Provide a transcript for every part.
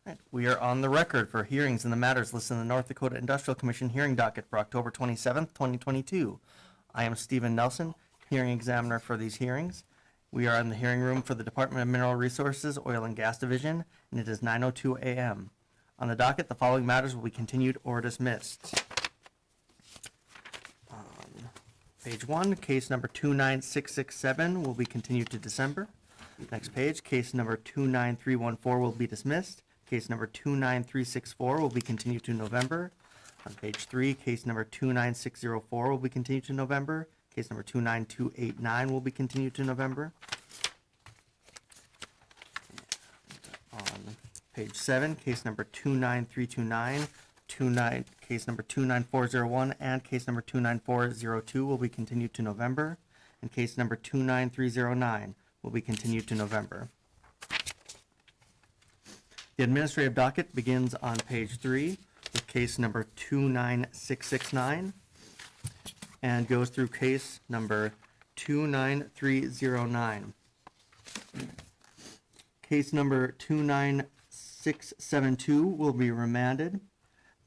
Right. We are on the record for hearings in the matters listed in the North Dakota Industrial Commission hearing docket for October 27th, 2022. I am Stephen Nelson, hearing examiner for these hearings. We are in the hearing room for the Department of Mineral Resources, Oil and Gas Division, and it is 9:02 a.m. On the docket, the following matters will be continued or dismissed. Page 1, case number 29667 will be continued to December. Next page, case number 29314 will be dismissed. Case number 29364 will be continued to November. On page 3, case number 29604 will be continued to November. Case number 29289 will be continued to November. On page 7, case number 29329, case number 29401, and case number 29402 will be continued to November. And case number 29309 will be continued to November. The administrative docket begins on page 3 with case number 29669 and goes through case number 29309. Case number 29672 will be remanded.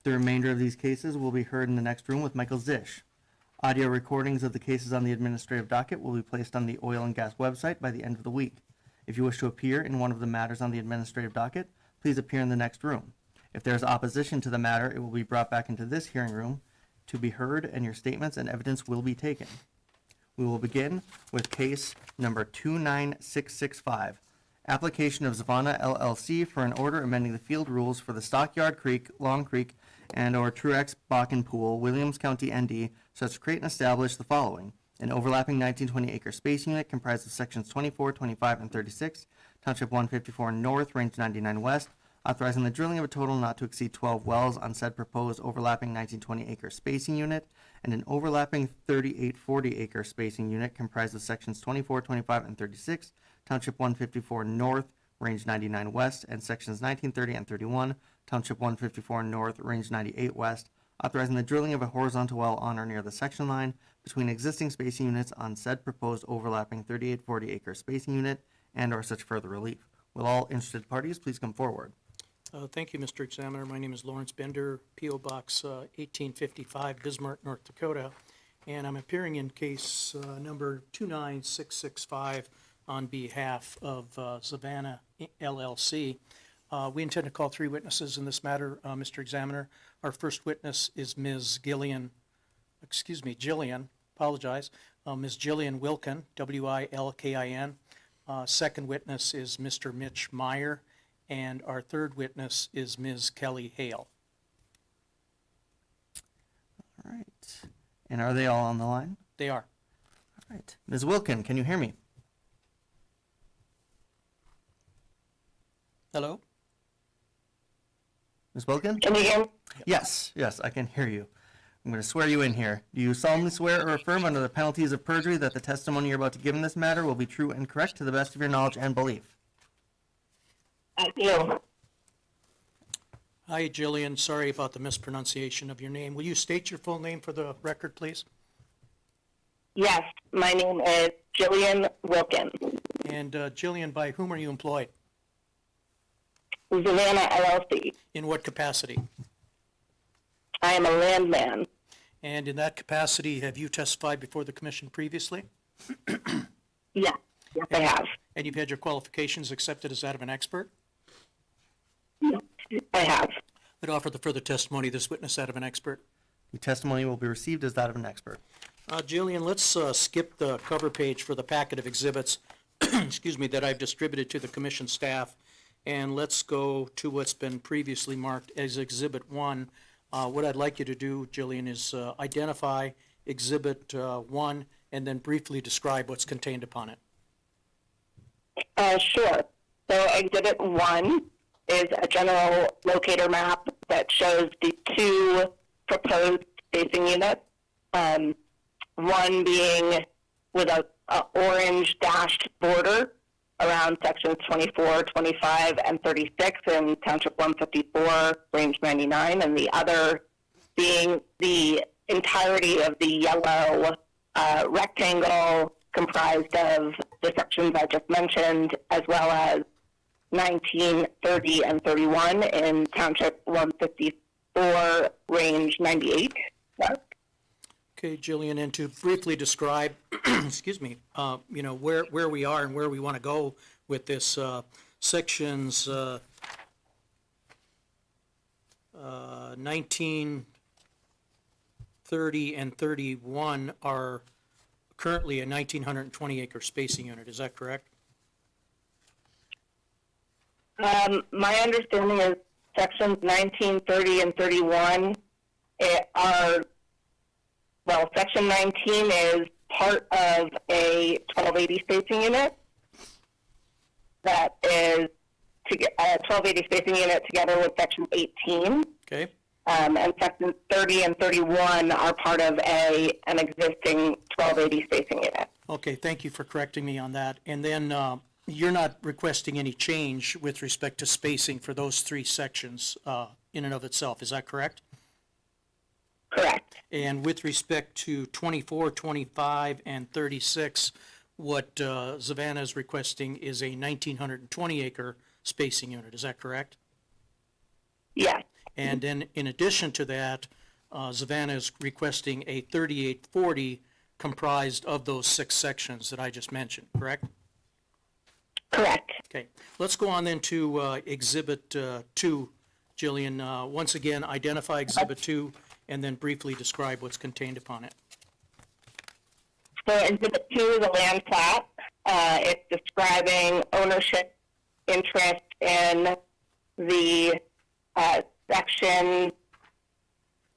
The remainder of these cases will be heard in the next room with Michael Zisch. Audio recordings of the cases on the administrative docket will be placed on the Oil and Gas website by the end of the week. If you wish to appear in one of the matters on the administrative docket, please appear in the next room. If there is opposition to the matter, it will be brought back into this hearing room to be heard, and your statements and evidence will be taken. We will begin with case number 29665, application of Zavana LLC for an order amending the field rules for the Stockyard Creek, Long Creek, and/or Truex Bakken Pool, Williams County, ND, so as to create and establish the following: an overlapping 1920-acre space unit comprised of sections 24, 25, and 36, Township 154 North, Range 99 West, authorizing the drilling of a total not to exceed 12 wells on said proposed overlapping 1920-acre spacing unit, and an overlapping 3840-acre spacing unit comprised of sections 24, 25, and 36, Township 154 North, Range 99 West, and sections 19, 30, and 31, Township 154 North, Range 98 West, authorizing the drilling of a horizontal well on or near the section line between existing spacing units on said proposed overlapping 3840-acre spacing unit and/or such further relief. Will all interested parties please come forward? Thank you, Mr. Examiner. My name is Lawrence Bender, P.O. Box 1855, Bismarck, North Dakota, and I'm appearing in case number 29665 on behalf of Zavana LLC. We intend to call 3 witnesses in this matter, Mr. Examiner. Our first witness is Ms. Jillian, apologize, Ms. Jillian Wilkin, W-I-L-K-I-N. Second witness is Mr. Mitch Meyer, and our third witness is Ms. Kelly Hale. All right. And are they all on the line? They are. All right. Ms. Wilkin, can you hear me? Hello? Ms. Wilkin? Can you hear me? Yes, I can hear you. I'm going to swear you in here. Do you solemnly swear or affirm under the penalties of perjury that the testimony you're about to give in this matter will be true and correct to the best of your knowledge and belief? I do. Hi, Jillian. Sorry about the mispronunciation of your name. Will you state your full name for the record, please? Yes, my name is Jillian Wilkin. And Jillian, by whom are you employed? Zavana LLC. In what capacity? I am a landman. And in that capacity, have you testified before the commission previously? Yes, I have. And you've had your qualifications accepted as that of an expert? Yes, I have. I'd offer the further testimony of this witness that of an expert. Your testimony will be received as that of an expert. Jillian, let's skip the cover page for the packet of exhibits that I've distributed to the commission staff, and let's go to what's been previously marked as Exhibit 1. What I'd like you to do, Jillian, is identify Exhibit 1 and then briefly describe what's contained upon it. Sure. So Exhibit 1 is a general locator map that shows the 2 proposed spacing units, one being with a orange dashed border around sections 24, 25, and 36 in Township 154, Range 99, and the other being the entirety of the yellow rectangle comprised of the sections I just mentioned, as well as 19, 30, and 31 in Township 154, Range 98. Yes. Okay, Jillian, and to briefly describe, excuse me, where we are and where we want to go with this, sections 19, 30, and 31 are currently a 1,920 acre spacing unit, is that correct? My understanding is sections 19, 30, and 31 section 19 is part of a 1280 spacing unit that is a 1280 spacing unit together with section 18. Okay, And sections 30 and 31 are part of an existing 1280 spacing unit. okay, thank you for correcting me on that. And then you're not requesting any change with respect to spacing for those three sections in and of itself, is that correct? Correct. And with respect to 24, 25, and 36, what Savannah is requesting is a 1,920 acre spacing unit, is that correct? Yes. And then in addition to that, Savannah is requesting a 3840 comprised of those six sections that I just mentioned, correct? Correct. Okay, let's go on then to Exhibit 2, Jillian. Once again, identify Exhibit 2 and then briefly describe what's contained upon it. So Exhibit 2 is a land plat. It's describing ownership interest in the sections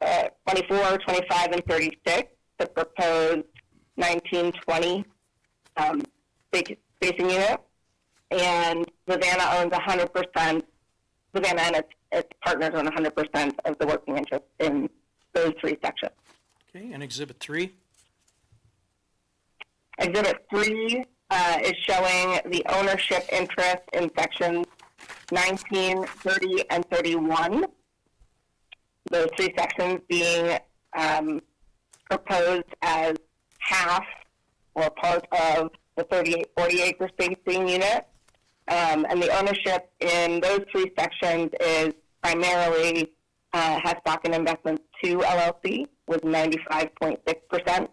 24, 25, and 36, the proposed 1920 spacing unit. And Savannah owns 100%, Savannah and its partners own 100% of the working interest in those three sections. Okay, and Exhibit 3? Exhibit 3 is showing the ownership interest in sections 19, 30, and 31. Those three sections being proposed as half or part of the 3840 acre spacing unit. And the ownership in those three sections is primarily Hesbakken Investments 2 LLC with 95.6%.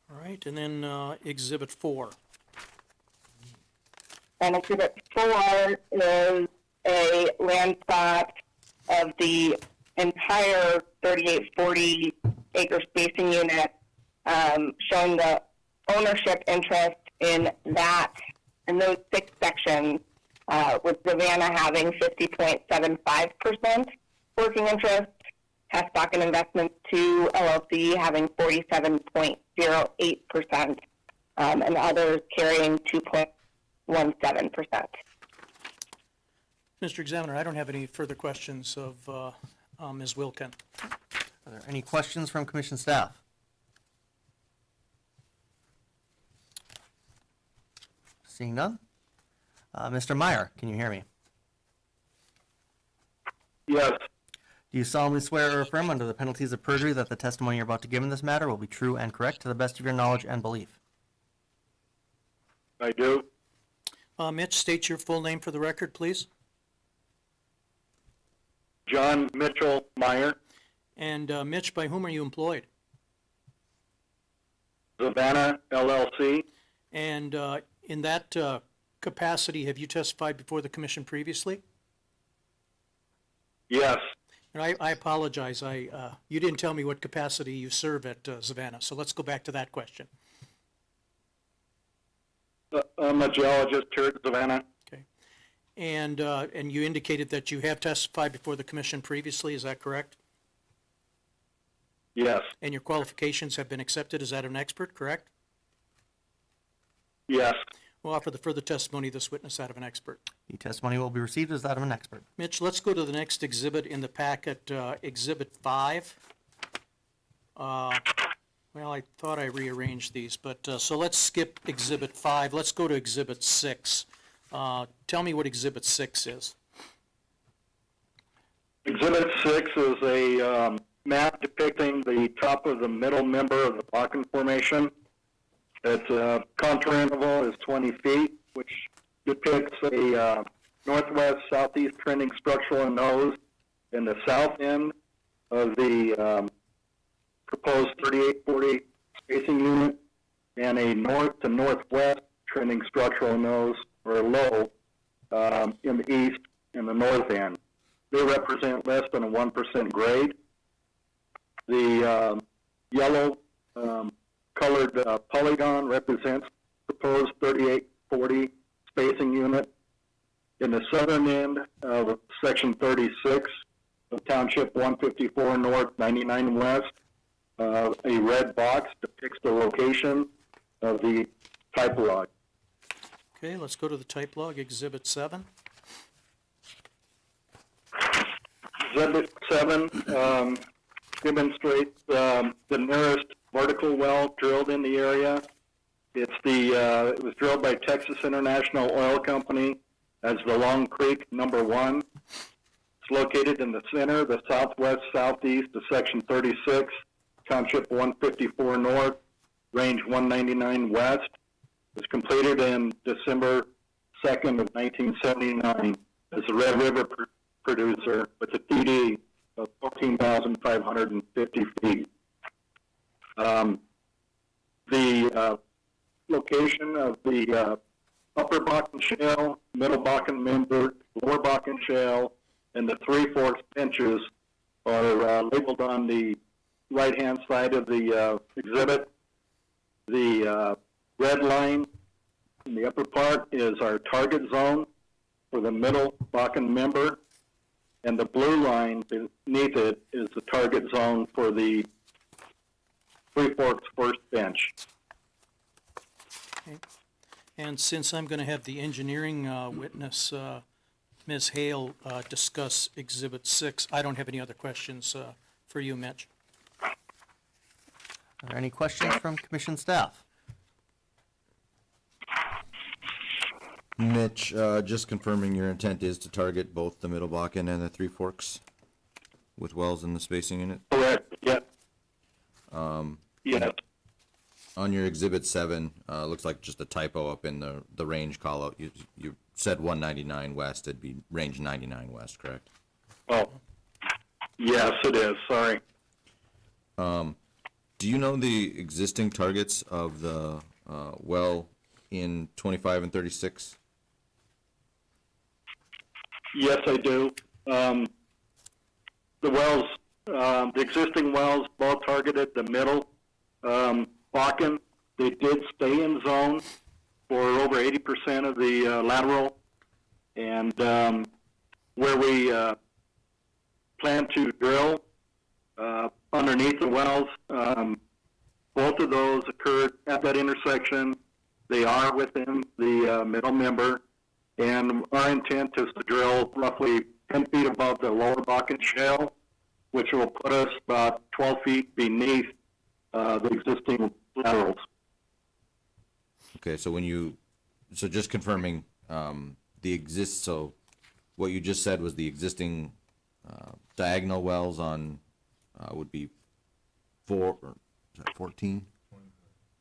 All right, and then Exhibit 4. And Exhibit 4 is a land plot of the entire 3840 acre spacing unit, showing the ownership interest in those six sections, with Savannah having 50.75% working interst, Hesbakken Investments 2 LLC having 47.08%, and others carrying 2.17%. Mr. Examiner, I don't have any further questions of Ms. Wilkin. Are there any questions from commission staff? Seeing none. Mr. Meyer, can you hear me? Yes, Do you solemnly swear or affirm under the penalties of perjury that the testimony you're about to give in this matter will be true and correct to the best of your knowledge and belief? I do. Mitch, state your full name for the record, please. John Mitchell Meyer, And Mitch, by whom are you employed? Savannah LLC. And in that capacity, have you testified before the commission previously? Yes, And I apologize, you didn't tell me what capacity you serve at Savannah, so let's go back to that question. I'm a geologist here at Savannah. Okay. And you indicated that you have testified before the commission previously, is that correct? Yes, And your qualifications have been accepted as that of an expert, correct? yes, We'll offer the further testimony of this witness that of an expert. The testimony will be received as that of an expert. Mitch, let's go to the next exhibit in the packet, Exhibit 5. Well, I thought I rearranged these, but, so let's skip Exhibit 5. Let's go to Exhibit 6. Tell me what Exhibit 6 is. Exhibit 6 is a map depicting the top of the middle member of the Bakken Formation. Its contour interval is 20 feet, which depicts a northwest-southeast trending structural nose in the south end of the proposed 3840 spacing unit, and a north to northwest trending structural nose or low in the east and the north end. They represent less than a 1% grade. The yellow colored polygon represents proposed 3840 spacing unit. In the southern end of section 36 of Township 154 North, 99 West, a red box depicts the location of the type log. Okay, let's go to the type log, Exhibit 7. Exhibit 7 demonstrates the nearest vertical well drilled in the area. It was drilled by Texas International Oil Company as the Long Creek number 1. It's located in the center, the southwest-southeast of Section 36, Township 154 North, Range 199 West. It was completed in December 2nd of 1979 as a Red River producer with a TD of 14,550 feet. The location of the Upper Bakken Shale, Middle Bakken Member, Lower Bakken Shale, and the Three Forks benches are labeled on the right-hand side of the exhibit. The red line in the upper part is our target zone for the Middle Bakken Member, and the blue line beneath it is the target zone for the Three Forks first bench. Okay. And since I'm going to have the engineering witness, Ms. Hale, discuss Exhibit 6, I don't have any other questions for you, Mitch. Are there any questions from commission staff? Mitch, just confirming your intent is to target both the Middle Bakken and the Three Forks with wells in the spacing unit? Correct, yes. Yes. On your Exhibit 7, looks like just a typo up in the range call-out. You said 199 West, it'd be range 99 West, correct? Oh, yes, it is, sorry. Do you know the existing targets of the well in 25 and 36? Yes, I do. The wells, the existing wells, both targeted the Middle Bakken. They did stay in zone for over 80% of the lateral, and where we plan to drill underneath the wells, both of those occurred at that intersection. They are within the Middle Member, and our intent is to drill roughly 10 feet above the Lower Bakken Shale, which will put us about 12 feet beneath the existing laterals. Okay, so just confirming, so what you just said was the existing diagonal wells on, would be 14?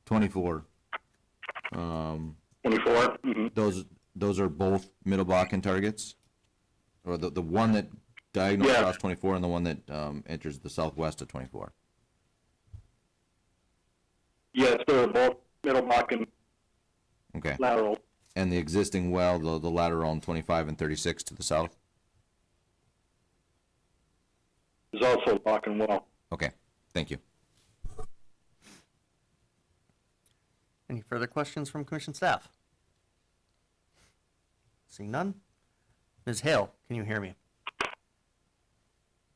24. 24? Mm-hmm. Those are both Middle Bakken targets? Or the one that diagonal Yeah. across 24 and the one that enters the southwest of 24? Yes, they're both Middle Bakken Okay. lateral. And the existing well, the lateral on 25 and 36 to the south? Is also a Bakken well. Okay, thank you. Any further questions from commission staff? Seeing none. Ms. Hale, can you hear me?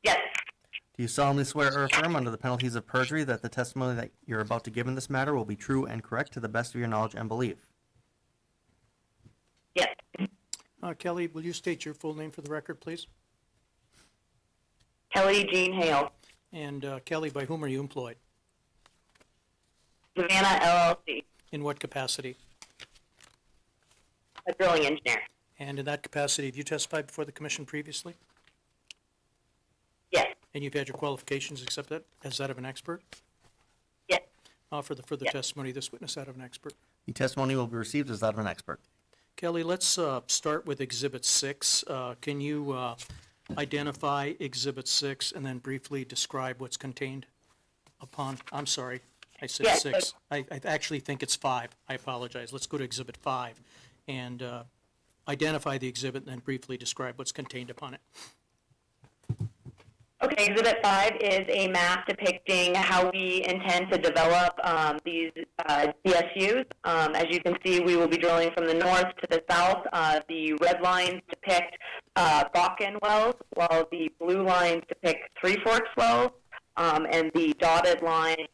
Yes. Do you solemnly swear or affirm under the penalties of perjury that the testimony that you're about to give in this matter will be true and correct to the best of your knowledge and belief? Yes. Kelly, will you state your full name for the record, please? Kelly Jean Hale, And Kelly, by whom are you employed? Savannah LLC, In what capacity? a drilling engineer. And in that capacity, have you testified before the commission previously? Yes. And you've had your qualifications accepted as that of an expert? Yes. For the further Yes. testimony, this witness that of an expert. The testimony will be received as that of an expert. Kelly, let's start with Exhibit 6. Can you identify Exhibit 6 and then briefly describe what's contained upon, I'm sorry, I said Yes, 6. I actually think it's 5. I apologize. Let's go to Exhibit 5 and identify the exhibit and then briefly describe what's contained upon it. Okay, Exhibit 5 is a map depicting how we intend to develop these DSUs. As you can see, we will be drilling from the north to the south. The red lines depict Bakken wells, while the blue lines depict Three Forks wells, and the dotted line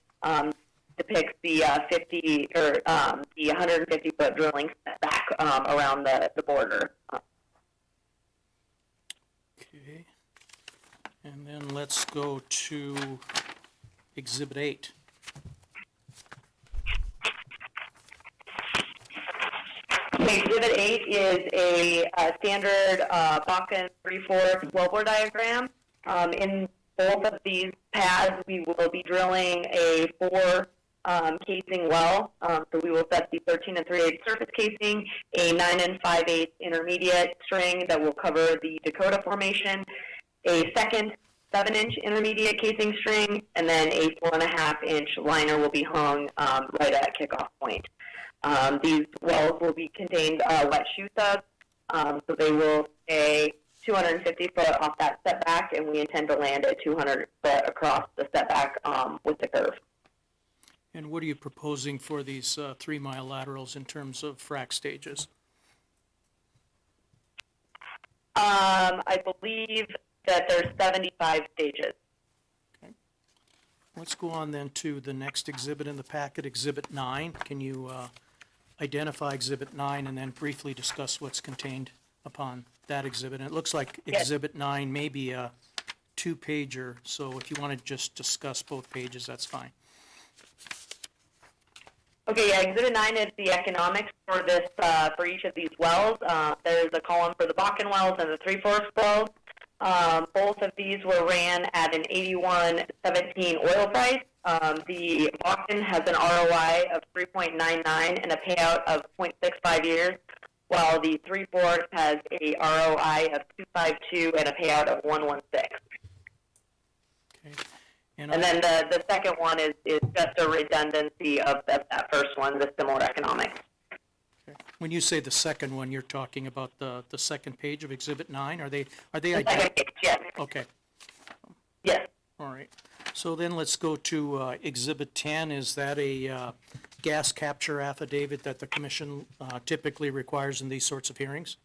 depicts the 150-foot drilling setback around the border. Okay. And then let's go to Exhibit 8. Exhibit 8 is a standard Bakken Three Forks wellbore diagram. In both of these paths, we will be drilling a 4 casing well. So we will set the 13 3/8 surface casing, a 9 5/8 intermediate string that will cover the Dakota Formation, a second 7-inch intermediate casing string, and then a 4.5-inch liner will be hung right at kickoff point. These wells will be contained wet shoe subs, so they will stay 250 foot off that setback, and we intend to land at 200 foot across the setback with the curve. And what are you proposing for these 3-mile laterals in terms of frac stages? I believe that there's 75 stages. Okay. Let's go on then to the next exhibit in the packet, Exhibit 9. Can you identify Exhibit 9 and then briefly discuss what's contained upon that exhibit? And it looks like Yes. Exhibit 9 may be a 2-pager, so if you want to just discuss both pages, that's fine. Okay, yeah, Exhibit 9 is the economics for this, for each of these wells. There's a column for the Bakken wells and the Three Forks wells. Both of these were ran at an 81.17 oil price. The Bakken has an ROI of 3.99 and a payout of 0.65 years, while the Three Forks has a ROI of 252 and a payout of 116. Okay. And And then the second one is just a redundancy of that first one, the similar economics. when you say the second one, you're talking about the second page of Exhibit 9? Are they The identical? second page, yes. Okay. Yes. All right. So then let's go to Exhibit 10. Is that a gas capture affidavit that the commission typically requires in these sorts of hearings?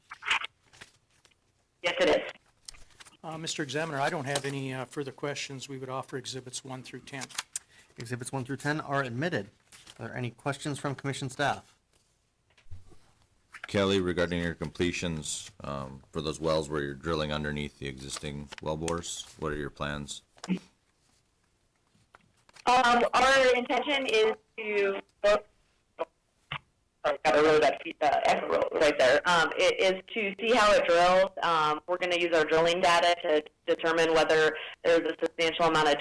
Yes, it is. Mr. Examiner, I don't have any further questions. We would offer Exhibits 1 through 10. Exhibits 1 through 10 are admitted. Are there any questions from commission staff? Kelly, regarding your completions, for those wells where you're drilling underneath the existing well bores, what are your plans? Our intention is to look. Sorry, got a road right there. It is to see how it drills. We're going to use our drilling data to determine whether there's a substantial amount of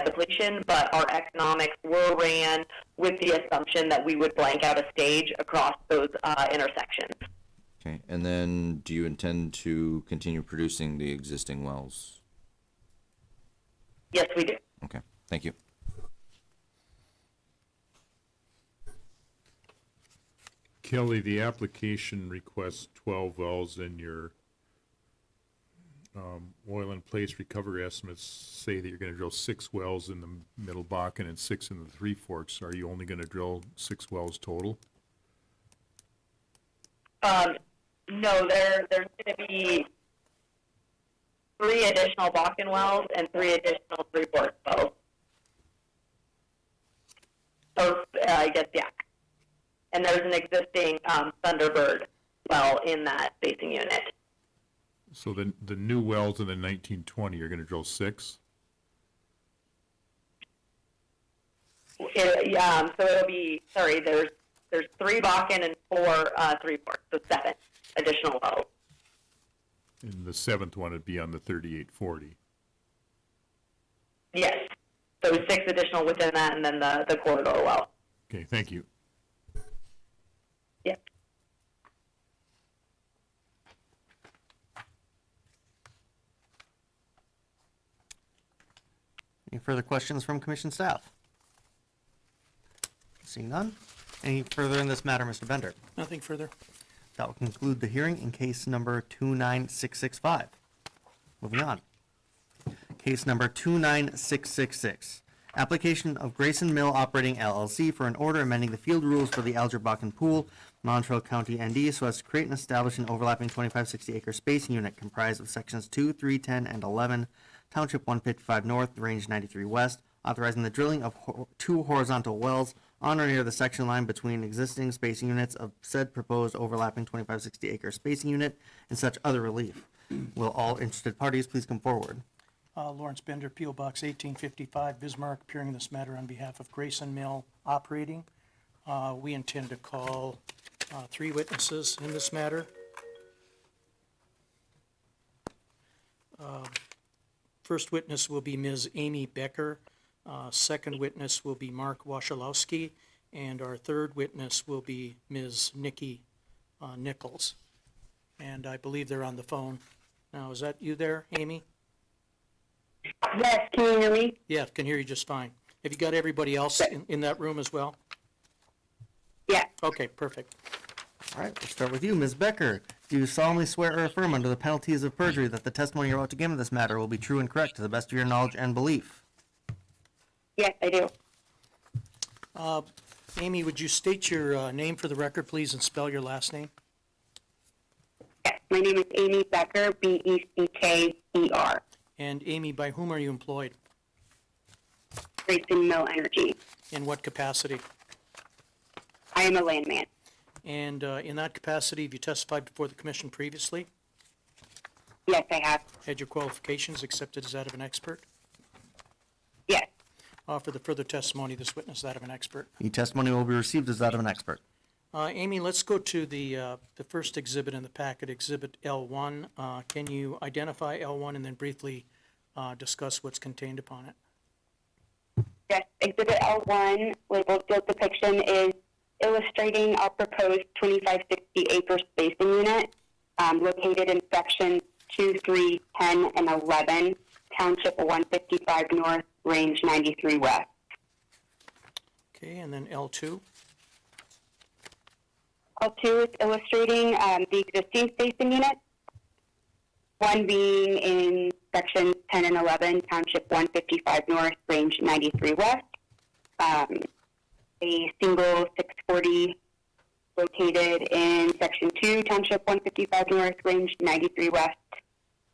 depletion, but our economics were ran with the assumption that we would blank out a stage across those intersections. Okay, and then do you intend to continue producing the existing wells? Yes, we do. Okay, thank you. Kelly, the application requests 12 wells, and your oil in place recovery estimates say that you're going to drill 6 wells in the Middle Bakken and 6 in the Three Forks. Are you only going to drill 6 wells total? No, there's going to be 3 additional Bakken wells and 3 additional Three Forks wells. So I guess, yeah. And there's an existing Thunderbird well in that spacing unit. So the new wells in the 1920, you're going to drill 6? So it'll be, sorry, there's 3 Bakken and 4 Three Forks, so 7 additional wells. And the 7th one would be on the 3840. Yes. So 6 additional within that, and then the corridor well. Okay, thank you. Yep. Any further questions from commission staff? Seeing none. Any further in this matter, Mr. Bender? Nothing further. That will conclude the hearing in case number 29665. Moving on. Case number 29666. Application of Grayson Mill Operating LLC for an order amending the field rules for the Alger Bakken Pool, Montrose County, ND, so as to create and establish an overlapping 2560 acre spacing unit comprised of sections 2, 3, 10, and 11, Township 155 North, Range 93 West, authorizing the drilling of 2 horizontal wells on or near the section line between existing spacing units of said proposed overlapping 2560 acre spacing unit and such other relief. Will all interested parties please come forward? Lawrence Bender, P.O. Box 1855, Bismarck, appearing in this matter on behalf of Grayson Mill Operating. We intend to call 3 witnesses in this matter. First witness will be Ms. Amy Becker. Second witness will be Mark Wasilowski. And our third witness will be Ms. Nikki Nichols. And I believe they're on the phone. Now, is that you there, Amy? Yes, can you hear me? Yeah, can hear you just fine. Have you got everybody else in that room as well? Yeah. Okay, perfect. All right, we'll start with you, Ms. Becker. Do you solemnly swear or affirm under the penalties of perjury that the testimony you're about to give in this matter will be true and correct to the best of your knowledge and belief? Yes, I do. Amy, would you state your name for the record, please, and spell your last name? Yes, my name is Amy Becker, Becker. And Amy, by whom are you employed? Grayson Mill Energy. In what capacity? I am a landman. And in that capacity, have you testified before the commission previously? Yes, I have. Had your qualifications accepted as that of an expert? Yes. For the further testimony, this witness is that of an expert. The testimony will be received as that of an expert. Amy, let's go to the first exhibit in the packet, Exhibit L1. Can you identify L1 and then briefly discuss what's contained upon it? Yes, Exhibit L1, labeled field depiction, is illustrating our proposed 2560 acre spacing unit located in sections 2, 3, 10, and 11, Township 155 North, Range 93 West. Okay, and then L2. L2 is illustrating the existing spacing units, one being in sections 10 and 11, Township 155 North, Range 93 West, a single 640 located in Section 2, Township 155 North, Range 93 West,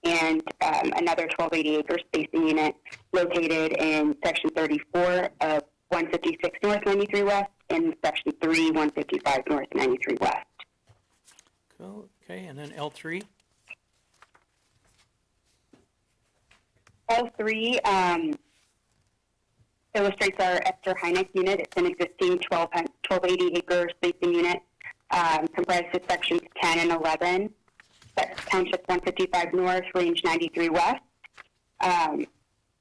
and another 1280 acre spacing unit located in Section 34 of 156 North, 93 West, and Section 3, 155 North, 93 West. Cool. Okay, and then L3. L3 illustrates our Esther Heineck unit. It's an existing 1280 acre spacing unit comprised of sections 10 and 11, Township 155 North, Range 93 West.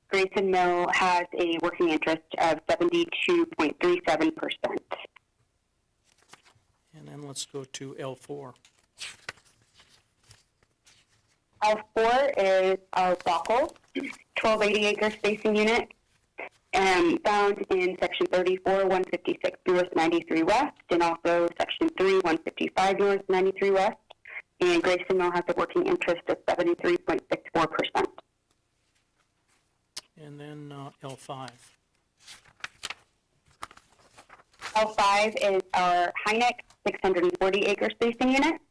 Grayson Mill has a working interest of 72.37%. And then let's go to L4. L4 is our Bockel 1280 acre spacing unit found in Section 34, 156 North, 93 West, and also Section 3, 155 North, 93 West. And Grayson Mill has a working interest of 73.64%. And then L5. L5 is our Heineck 640 acre spacing unit,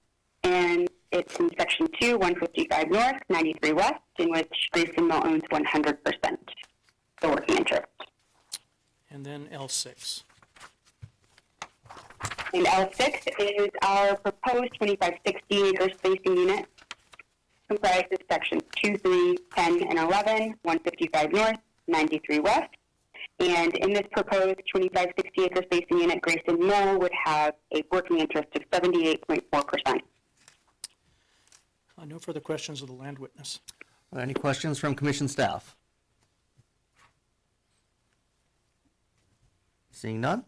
and it's in Section 2, 155 North, 93 West, in which Grayson Mill owns 100% the working interest. And then L6. And L6 is our proposed 2560 acre spacing unit, comprised of sections 2, 3, 10, and 11, 155 North, 93 West. And in this proposed 2560 acre spacing unit, Grayson Mill would have a working interest of 78.4%. No further questions of the land witness. Any questions from commission staff? Seeing none.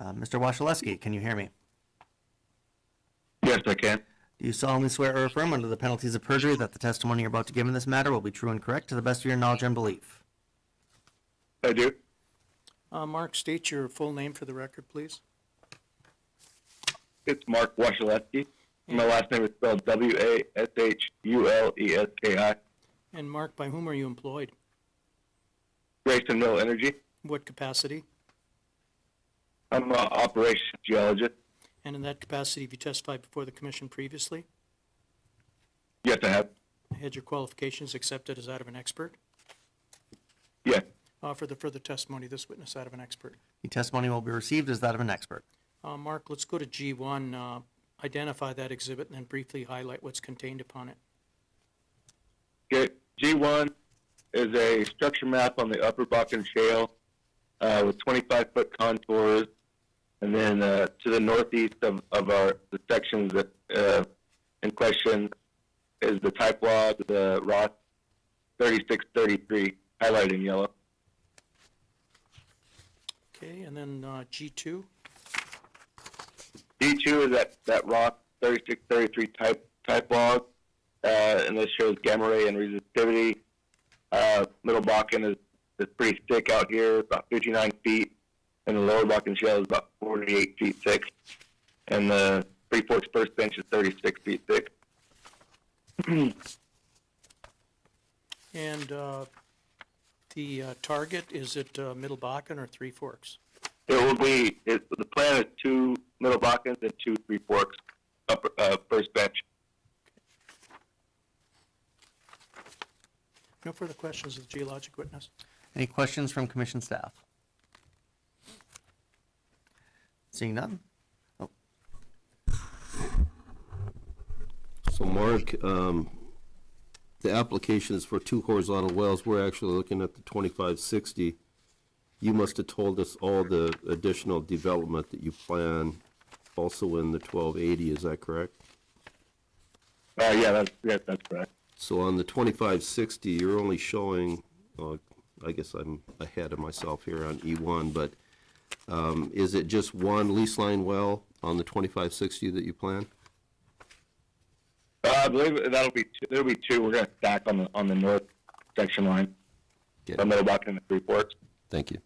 Mr. Wasilewski, can you hear me? Yes, I can. Do you solemnly swear or affirm under the penalties of perjury that the testimony you're about to give in this matter will be true and correct to the best of your knowledge and belief? I do. Mark, state your full name for the record, please. It's Mark Washaleski. My last name is spelled Washulleski. And Mark, by whom are you employed? Grayson Mill Energy. What capacity? I'm an operations geologist. And in that capacity, have you testified before the commission previously? Yes, I have. Had your qualifications accepted as that of an expert? Yes. For the further testimony, of this witness that of an expert. The testimony will be received as that of an expert. Mark, let's go to G1, identify that exhibit and then briefly highlight what's contained upon it. Okay. G1 is a structure map on the Upper Bakken Shale with 25-foot contours. And then to the northeast of the sections that in question is the type log, the Ross 3633, highlighted in yellow. Okay, and then G2. D2 is that Rock 3633 type log, and this shows gamma ray and resistivity. Middle Bakken is pretty thick out here, about 59 feet, and the Lower Bakken Shale is about 48 feet thick, and the Three Forks First Bench is 36 feet thick. And the target, is it Middle Bakken or Three Forks? It will be, the plan is 2 Middle Bakkens and 2 Three Forks First Bench. No further questions of the geologic witness? Any questions from commission staff? Seeing none? Oh, So Mark, the application is for 2 horizontal wells. We're actually looking at the 2560. You must have told us all the additional development that you plan also in the 1280, is that correct? Yeah, that's correct. So on the 2560, you're only showing, I guess I'm ahead of myself here on E1, but is it just one lease line well on the 2560 that you plan? I believe there'll be 2. We're going to stack on the north section line, Okay. the Middle Bakken and the Three Forks. Thank you.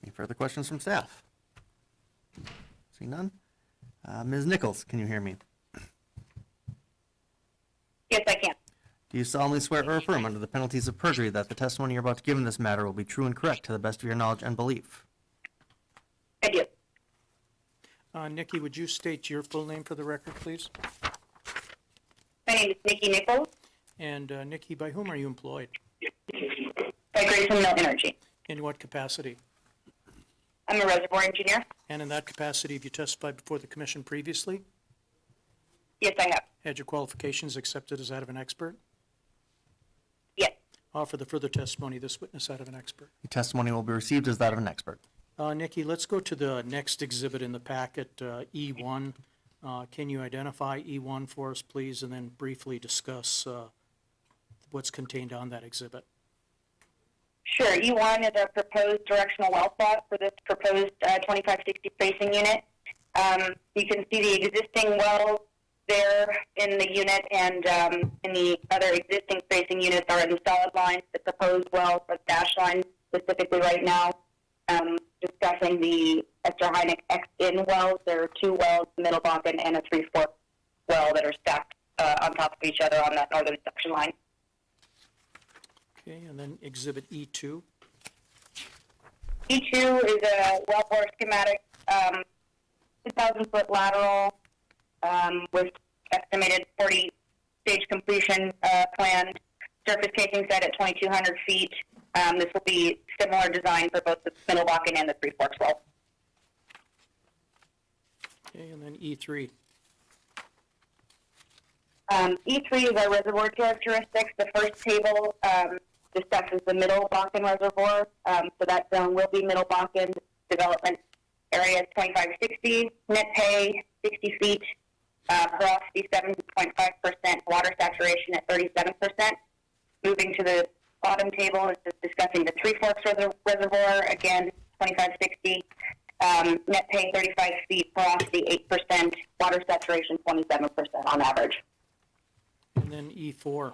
any further questions from staff? Seeing none? Ms. Nichols, can you hear me? Yes, I can. Do you solemnly swear or affirm under the penalties of perjury that the testimony you're about to give in this matter will be true and correct to the best of your knowledge and belief? I do. Nikki, would you state your full name for the record, please? My name is Nikki Nichols And Nikki, by whom are you employed? by Grayson Mill Energy. In what capacity? I'm a reservoir engineer. And in that capacity, have you testified before the commission previously? Yes, I have. Had your qualifications accepted as that of an expert? Yes. For the further testimony, of this witness that of an expert. Your testimony will be received as that of an expert. Nikki, let's go to the next exhibit in the packet, E1. Can you identify E1 for us, please, and then briefly discuss what's contained on that exhibit? Sure. E1 is a proposed directional well plot for this proposed 2560 spacing unit. You can see the existing wells there in the unit, and in the other existing spacing units are in solid lines. The proposed wells are dash lines specifically right now. Discussing the Esther Heineck X-in wells. There are 2 wells, Middle Bakken and a Three Forks well that are stacked on top of each other on that northern section line. Okay, and then exhibit E2. E2 is a wellbore schematic, 2,000-foot lateral with estimated 40-stage completion planned, surface casing set at 2,200 feet. This will be similar design for both the Middle Bakken and the Three Forks well. Okay, and then E3. E3 is our reservoir characteristics. The first table discusses the Middle Bakken reservoir. So that zone will be Middle Bakken. Development area is 2560, net pay 60 feet, porosity 7.5%, water saturation at 37%. Moving to the bottom table is just discussing the Three Forks reservoir, again 2560, net pay 35 feet, porosity 8%, water saturation 27% on average. And then E4.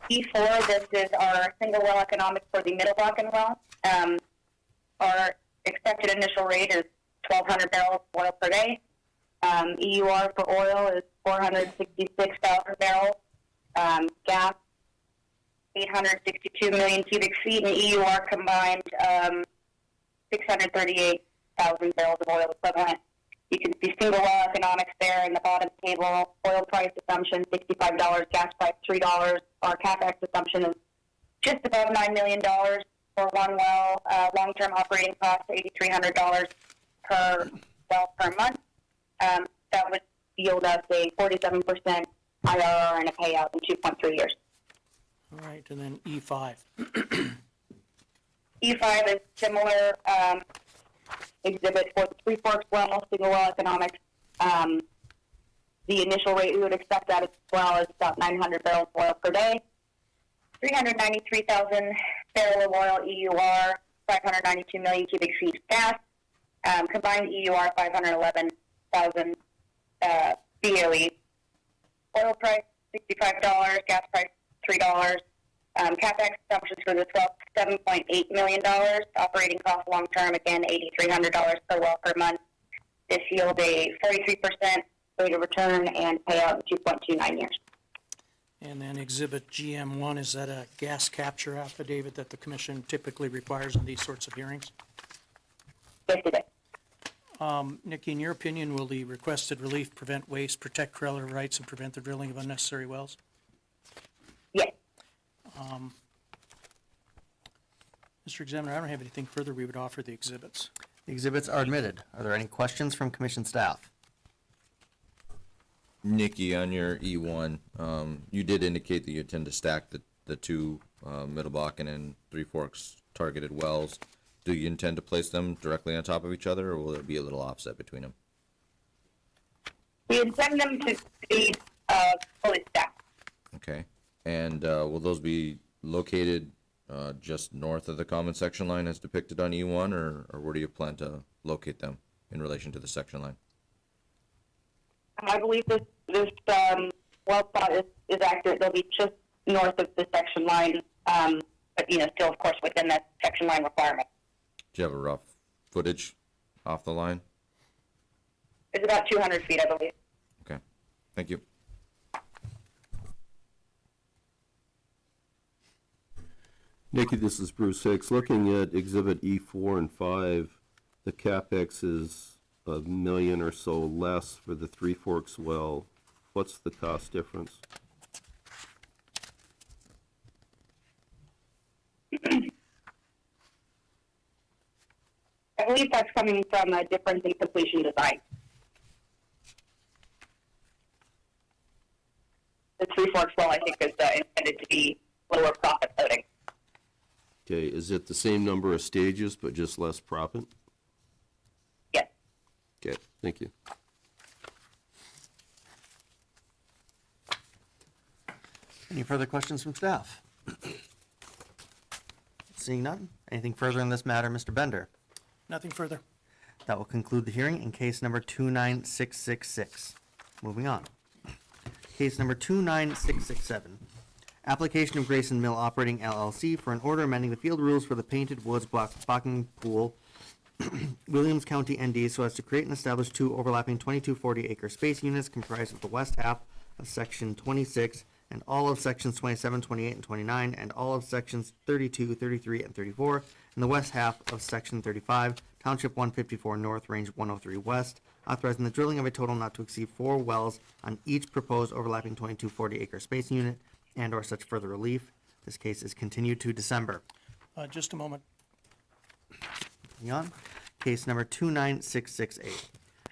E4, this is our single well economics for the Middle Bakken well. Our expected initial rate is 1,200 barrels of oil per day. EUR for oil is 466,000 barrels. Gas, 862 million cubic feet, and EUR combined 638,000 barrels of oil equivalent. You can see single well economics there in the bottom table. Oil price assumption, $65, gas price, $3. Our CapEx assumption is just above $9 million for one well. Long-term operating costs, $8,300 per well per month. That would yield us a 47% IRR and a payout in 2.3 years. All right, and then E5. E5 is similar exhibit for the Three Forks well, single well economics. The initial rate we would expect that as well is about 900 barrels of oil per day. 393,000 barrel of oil EUR, 592 million cubic feet of gas. Combined EUR 511,000 BOE. Oil price $65, gas price $3. CapEx assumptions for this well, $7.8 million. Operating cost long term, again, $8,300 per well per month. This yields a 43% rate of return and payout in 2.29 years. And then Exhibit GM1, is that a gas capture affidavit that the commission typically requires in these sorts of hearings? Yes, it is. Nikki, in your opinion, will the requested relief prevent waste, protect crawler rights, and prevent the drilling of unnecessary wells? Yes. Mr. Examiner, I don't have anything further. We would offer the exhibits. The exhibits are admitted. Are there any questions from commission staff? Nikki, on your E1, you did indicate that you intend to stack the two Middle Bakken and Three Forks targeted wells. Do you intend to place them directly on top of each other, or will there be a little offset between them? We intend them to be fully stacked. Okay. And will those be located just north of the common section line as depicted on E1, or where do you plan to locate them in relation to the section line? I believe this well spot is accurate. They'll be just north of the section line, but still, of course, within that section line requirement. Do you have a rough footage off the line? It's about 200 feet, I believe. Okay. Thank you. Nikki, this is Bruce Hicks. Looking at Exhibit E4 and 5, the CapEx is $1 million or so less for the Three Forks well. What's the cost difference? I believe that's coming from a difference in completion design. The Three Forks well, I think, is intended to be lower profit loading. Okay, is it the same number of stages but just less proppant? Yes. Okay, thank you. Any further questions from staff? Seeing none. Anything further in this matter, Mr. Bender? Nothing further. That will conclude the hearing in case number 29666. Moving on. Case number 29667. Application of Grayson Mill Operating LLC for an order amending the field rules for the Painted Woods Bakken Pool, Williams County, ND, so as to create and establish two overlapping 2240-acre space units comprised of the west half of Section 26 and all of Sections 27, 28, and 29, and all of Sections 32, 33, and 34, and the west half of Section 35, Township 154 North, Range 103 West, authorizing the drilling of a total not to exceed 4 wells on each proposed overlapping 2240-acre space unit and/or such further relief. This case is continued to December. Just a moment. Moving on. Case number 29668.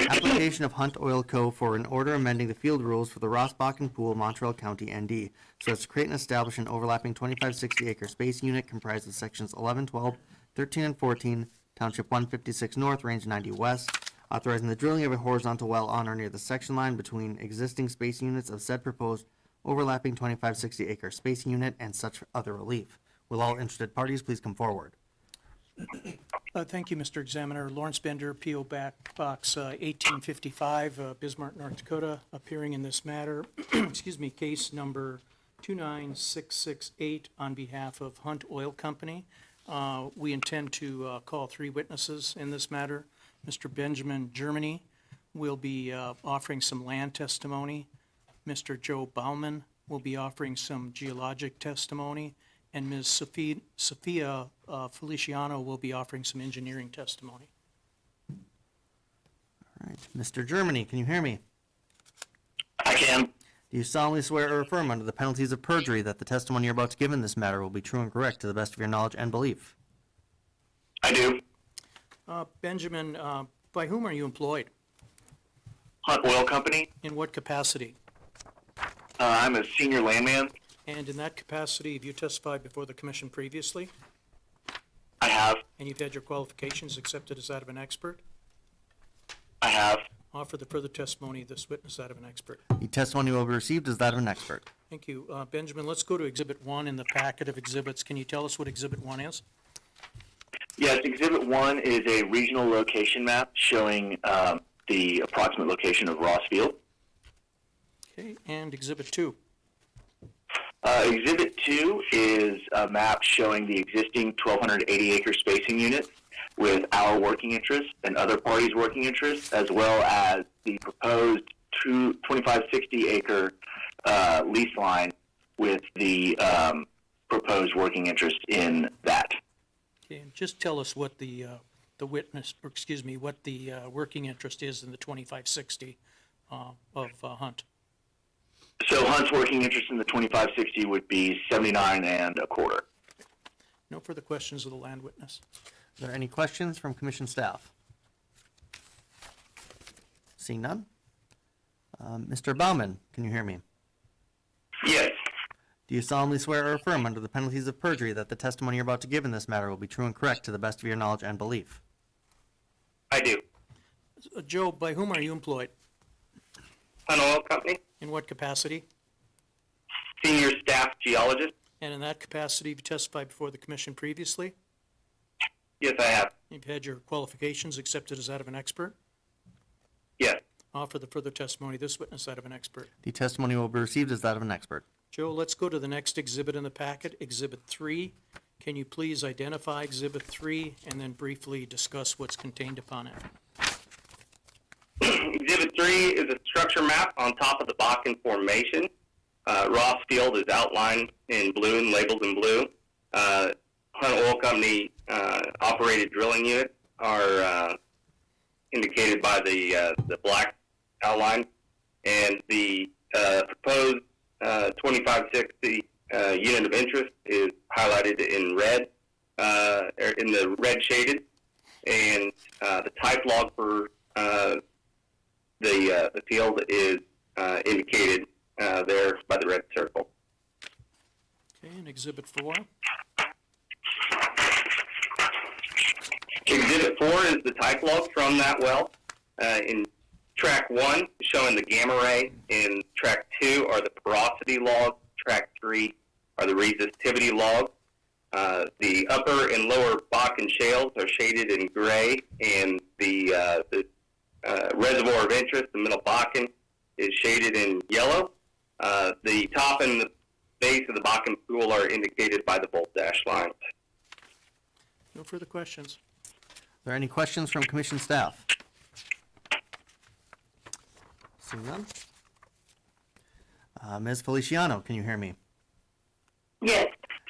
Application of Hunt Oil Co. for an order amending the field rules for the Ross Bakken Pool, Montreal County, ND, so as to create and establish an overlapping 2560-acre space unit comprised of sections 11, 12, 13, and 14, Township 156 North, Range 90 West, authorizing the drilling of a horizontal well on or near the section line between existing space units of said proposed overlapping 2560-acre space unit and such other relief. Will all interested parties please come forward? Thank you, Mr. Examiner. Lawrence Bender, P.O. Box 1855, Bismarck, North Dakota, appearing in this matter. Excuse me, case number 29668 on behalf of Hunt Oil Company. We intend to call 3 witnesses in this matter. Mr. Benjamin Germany will be offering some land testimony. Mr. Joe Bauman will be offering some geologic testimony. And Ms. Sophia Feliciano will be offering some engineering testimony. All right. Mr. Germany, can you hear me? I can. Do you solemnly swear or affirm under the penalties of perjury that the testimony you're about to give in this matter will be true and correct to the best of your knowledge and belief? I do. Benjamin, by whom are you employed? Hunt Oil Company. In what capacity? I'm a senior landman. And in that capacity, have you testified before the commission previously? I have. And you've had your qualifications accepted as that of an expert? I have. Offer the further testimony of this witness that of an expert. The testimony will be received as that of an expert. Thank you. Benjamin, let's go to Exhibit 1 in the packet of exhibits. Can you tell us what Exhibit 1 is? Yes, Exhibit 1 is a regional location map showing the approximate location of Ross Field. Okay, and Exhibit 2. Exhibit 2 is a map showing the existing 1,280-acre spacing units with our working interest and other parties' working interest, as well as the proposed 2,560-acre lease line with the proposed working interest in that. Okay, and just tell us what the witness, or excuse me, what the working interest is in the 2560 of Hunt. So Hunt's working interest in the 2560 would be 79 1/4. No further questions of the land witness. Are there any questions from commission staff? Seeing none. Mr. Bauman, can you hear me? Yes. Do you solemnly swear or affirm under the penalties of perjury that the testimony you're about to give in this matter will be true and correct to the best of your knowledge and belief? I do. Joe, by whom are you employed? Hunt Oil Company, In what capacity? senior staff geologist. And in that capacity, have you testified before the commission previously? Yes, I have. You've had your qualifications accepted as that of an expert? Yes. Offer the further testimony of this witness that of an expert. The testimony will be received as that of an expert. Joe, let's go to the next exhibit in the packet, Exhibit 3. Can you please identify Exhibit 3 and then briefly discuss what's contained upon it? Exhibit 3 is a structure map on top of the Bakken Formation. Ross Field is outlined in blue and labeled in blue. Hunt Oil Company operated drilling units are indicated by the black outline, and the proposed 2560 unit of interest is highlighted in red, in the red shaded, and the type log for the field is indicated there by the red circle. Okay, and Exhibit 4. Exhibit 4 is the type log from that well. In track 1, showing the gamma ray. In track 2 are the porosity logs. Track 3 are the resistivity logs. The upper and lower Bakken shales are shaded in gray, and the reservoir of interest, the middle Bakken, is shaded in yellow. The top and the base of the Bakken pool are indicated by the volt dash lines. No further questions. Are there any questions from commission staff? Seeing none. Ms. Feliciano, can you hear me? Yes.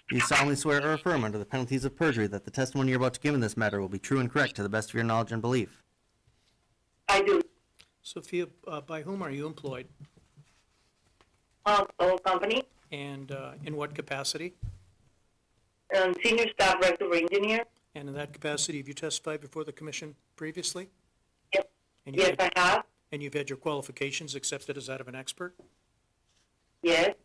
Do you solemnly swear or affirm under the penalties of perjury that the testimony you're about to give in this matter will be true and correct to the best of your knowledge and belief? I do. Sophia, by whom are you employed? Hunt Oil Company, And in what capacity? senior staff reservoir engineer. And in that capacity, have you testified before the commission previously? Yep. And you've Yes, had- I have. And you've had your qualifications accepted as that of an expert? Yes.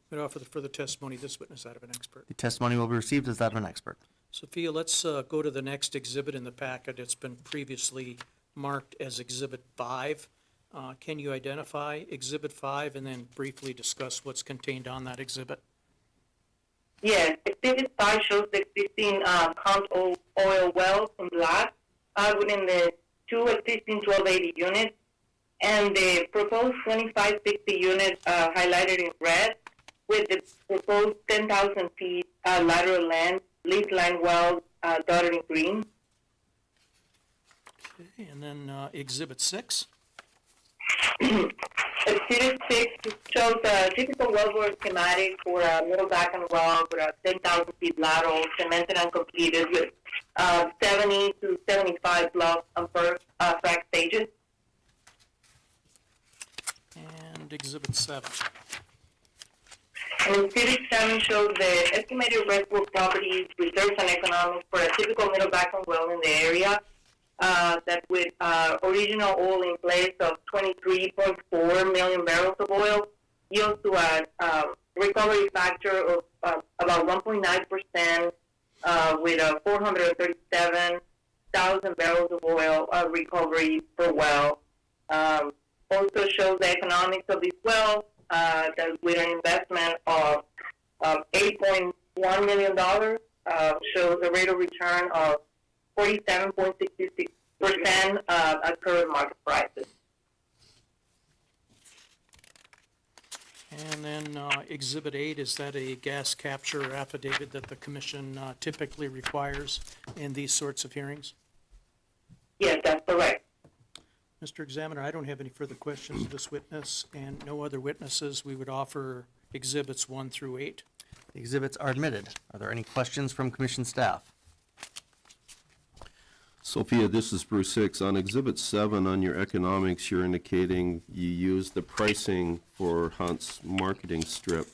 Would offer the further testimony of this witness that of an expert. The testimony will be received as that of an expert. Sophia, let's go to the next exhibit in the packet. It's been previously marked as Exhibit 5. Can you identify Exhibit 5 and then briefly discuss what's contained on that exhibit? Yes. Exhibit 5 shows the existing Hunt oil wells in black within the two existing 1280 units, and the proposed 2560 unit highlighted in red. with the proposed 10,000 feet lateral length, lease line wells dotted in green. Okay, and then Exhibit 6. Exhibit 6 shows a typical wellbore schematic for a middle Bakken well with a 10,000 feet lateral, cemented and completed with 70 to 75 blocks on per frac stages. And Exhibit 7. And Exhibit 7 shows the estimated reservoir properties, reserves, and economics for a typical middle Bakken well in the area. That with original oil in place of 23.4 million barrels of oil yields to a recovery factor of about 1.9% with a 437,000 barrels of oil recovery per well. Also shows the economics of this well that with an investment of $8.1 million shows a rate of return of 47.66% at current market prices. And then Exhibit 8, is that a gas capture affidavit that the commission typically requires in these sorts of hearings? Yes, that's correct. Mr. Examiner, I don't have any further questions of this witness, and no other witnesses. We would offer Exhibits 1 through 8. The exhibits are admitted. Are there any questions from commission staff? Sophia, this is Bruce Hicks. On Exhibit 7 on your economics, you're indicating you use the pricing for Hunt's marketing strip.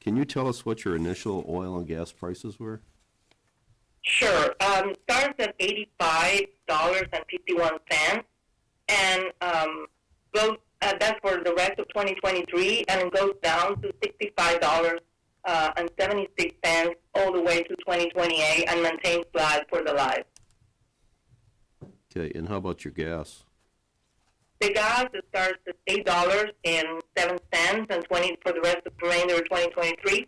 Can you tell us what your initial oil and gas prices were? Sure. Starts at $85.51 and goes. That's for the rest of 2023, and it goes down to $65.76 all the way to 2028, and maintains flat for the life. Okay, and how about your gas? The gas starts at $8.07 and 20 for the rest of the remainder of 2023,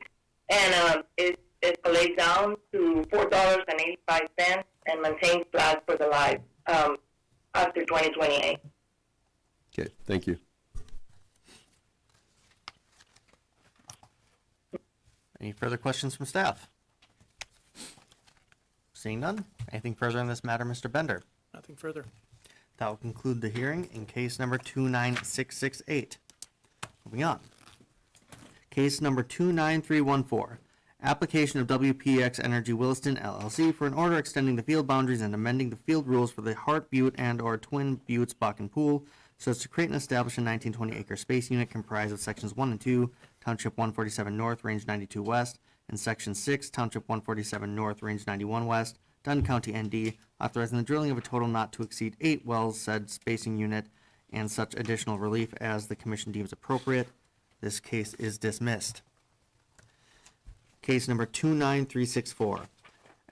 and it escalates down to $4.85 and maintains flat for the life after 2028. Okay, thank you. Any further questions from staff? Seeing none, anything further on this matter, Mr. Bender? Nothing further. That will conclude the hearing in case number 29668. Moving on. Case number 29314. Application of WPX Energy Williston LLC for an order extending the field boundaries and amending the field rules for the Hart Butte and/or Twin Buttes Bakken Pool so as to create and establish a 1920-acre space unit comprised of Sections 1 and 2, Township 147 North, Range 92 West, and Section 6, Township 147 North, Range 91 West, Dunn County, ND, authorizing the drilling of a total not to exceed 8 wells, said spacing unit, and such additional relief as the commission deems appropriate. This case is dismissed. Case number 29364.